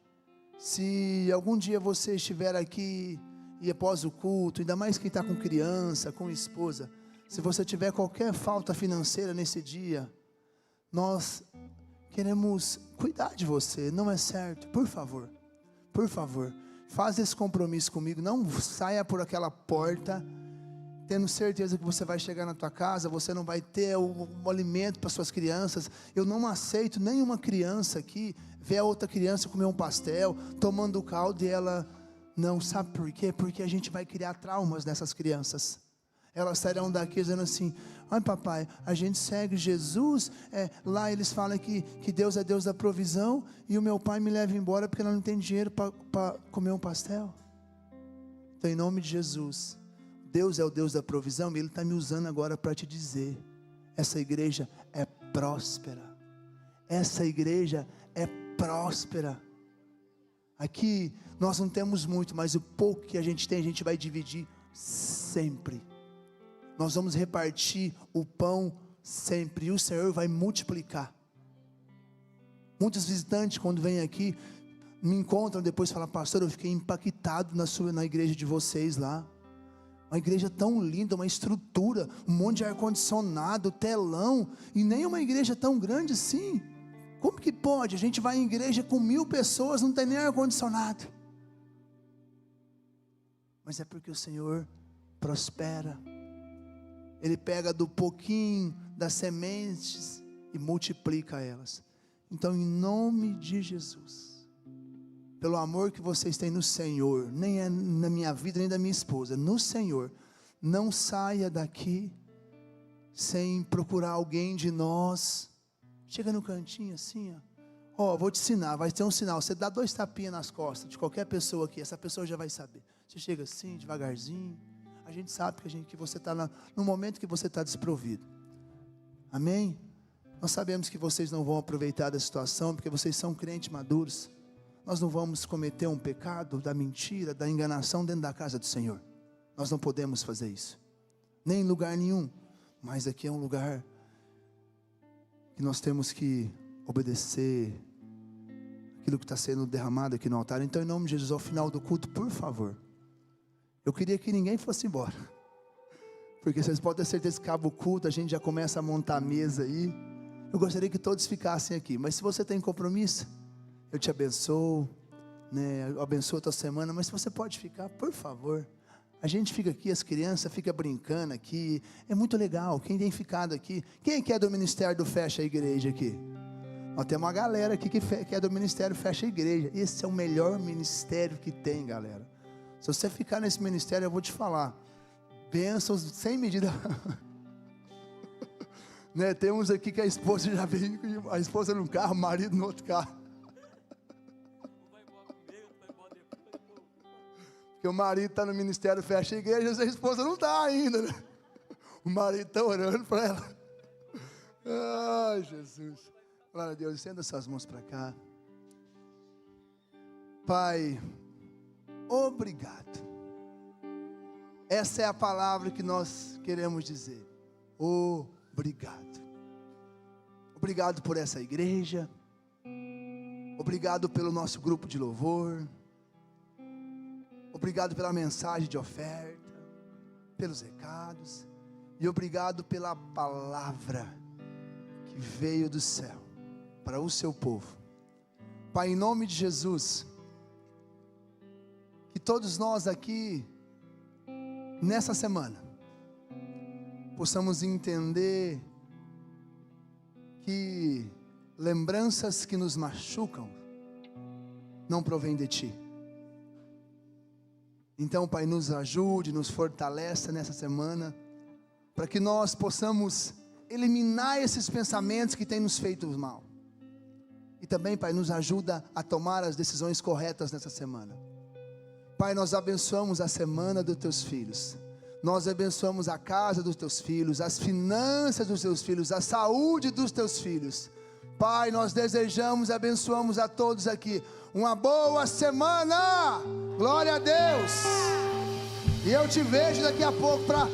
se algum dia você estiver aqui e após o culto, ainda mais quem está com criança, com esposa, se você tiver qualquer falta financeira nesse dia, nós queremos cuidar de você, não é certo? Por favor, faz esse compromisso comigo, não saia por aquela porta, tendo certeza que você vai chegar na tua casa, você não vai ter o alimento para suas crianças. Eu não aceito nenhuma criança aqui ver a outra criança comer um pastel, tomando caldo e ela não, sabe por quê? Porque a gente vai criar traumas nessas crianças. Elas sairão daqui dizendo assim: ai papai, a gente segue Jesus, lá eles falam que Deus é Deus da provisão, e o meu pai me leva embora porque não tem dinheiro para comer um pastel. Então, em nome de Jesus, Deus é o Deus da provisão, e Ele está me usando agora para te dizer: essa igreja é próspera, essa igreja é próspera. Aqui nós não temos muito, mas o pouco que a gente tem, a gente vai dividir sempre. Nós vamos repartir o pão sempre, e o Senhor vai multiplicar. Muitos visitantes, quando vêm aqui, me encontram depois e falam: pastor, eu fiquei impactado na igreja de vocês lá. Uma igreja tão linda, uma estrutura, um monte de ar-condicionado, telão, e nem uma igreja tão grande assim. Como que pode? A gente vai em igreja com 1000 pessoas, não tem nem ar-condicionado. Mas é porque o Senhor prospera. Ele pega do pouquinho das sementes e multiplica elas. Então, em nome de Jesus, pelo amor que vocês têm no Senhor, nem é na minha vida, nem da minha esposa, no Senhor, não saia daqui sem procurar alguém de nós. Chega no cantinho assim, ó, vou te ensinar, vai ter um sinal, você dá 2 tapinhas nas costas de qualquer pessoa aqui, essa pessoa já vai saber. Você chega assim, devagarzinho, a gente sabe que você está no momento que você está desprovido. Amém? Nós sabemos que vocês não vão aproveitar da situação, porque vocês são crentes maduros. Nós não vamos cometer um pecado da mentira, da enganação dentro da casa do Senhor. Nós não podemos fazer isso, nem em lugar nenhum. Mas aqui é um lugar que nós temos que obedecer aquilo que está sendo derramado aqui no altar. Então, em nome de Jesus, ao final do culto, por favor, eu queria que ninguém fosse embora, porque vocês podem ter certeza que acaba o culto, a gente já começa a montar a mesa aí. Eu gostaria que todos ficassem aqui, mas se você tem compromisso, eu te abençoo, né? Eu abençoo a tua semana, mas se você pode ficar, por favor. A gente fica aqui, as crianças ficam brincando aqui, é muito legal. Quem tem ficado aqui? Quem é do ministério do Fecha a Igreja aqui? Nós temos uma galera aqui que é do ministério Fecha a Igreja. Esse é o melhor ministério que tem, galera. Se você ficar nesse ministério, eu vou te falar, bênçãos sem medida. Né? Temos aqui que a esposa já veio, a esposa num carro, o marido no outro carro. Porque o marido está no ministério Fecha a Igreja, a esposa não está ainda, né? O marido está orando para ela. Ai, Jesus. Glória a Deus, estenda suas mãos para cá. Pai, obrigado. Essa é a palavra que nós queremos dizer. Obrigado. Obrigado por essa igreja. Obrigado pelo nosso grupo de louvor. Obrigado pela mensagem de oferta, pelos recados, e obrigado pela palavra que veio do céu para o seu povo. Pai, em nome de Jesus, que todos nós aqui, nessa semana, possamos entender que lembranças que nos machucam não provêm de Ti. Então, Pai, nos ajude, nos fortaleça nessa semana, para que nós possamos eliminar esses pensamentos que têm nos feito mal. E também, Pai, nos ajuda a tomar as decisões corretas nessa semana. Pai, nós abençoamos a semana dos Teus filhos. Nós abençoamos a casa dos Teus filhos, as finanças dos Teus filhos, a saúde dos Teus filhos. Pai, nós desejamos e abençoamos a todos aqui uma boa semana. Glória a Deus. E eu te vejo daqui a pouco para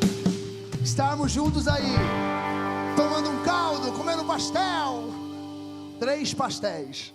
estarmos juntos aí, tomando um caldo, comendo um pastel. 3 pastéis.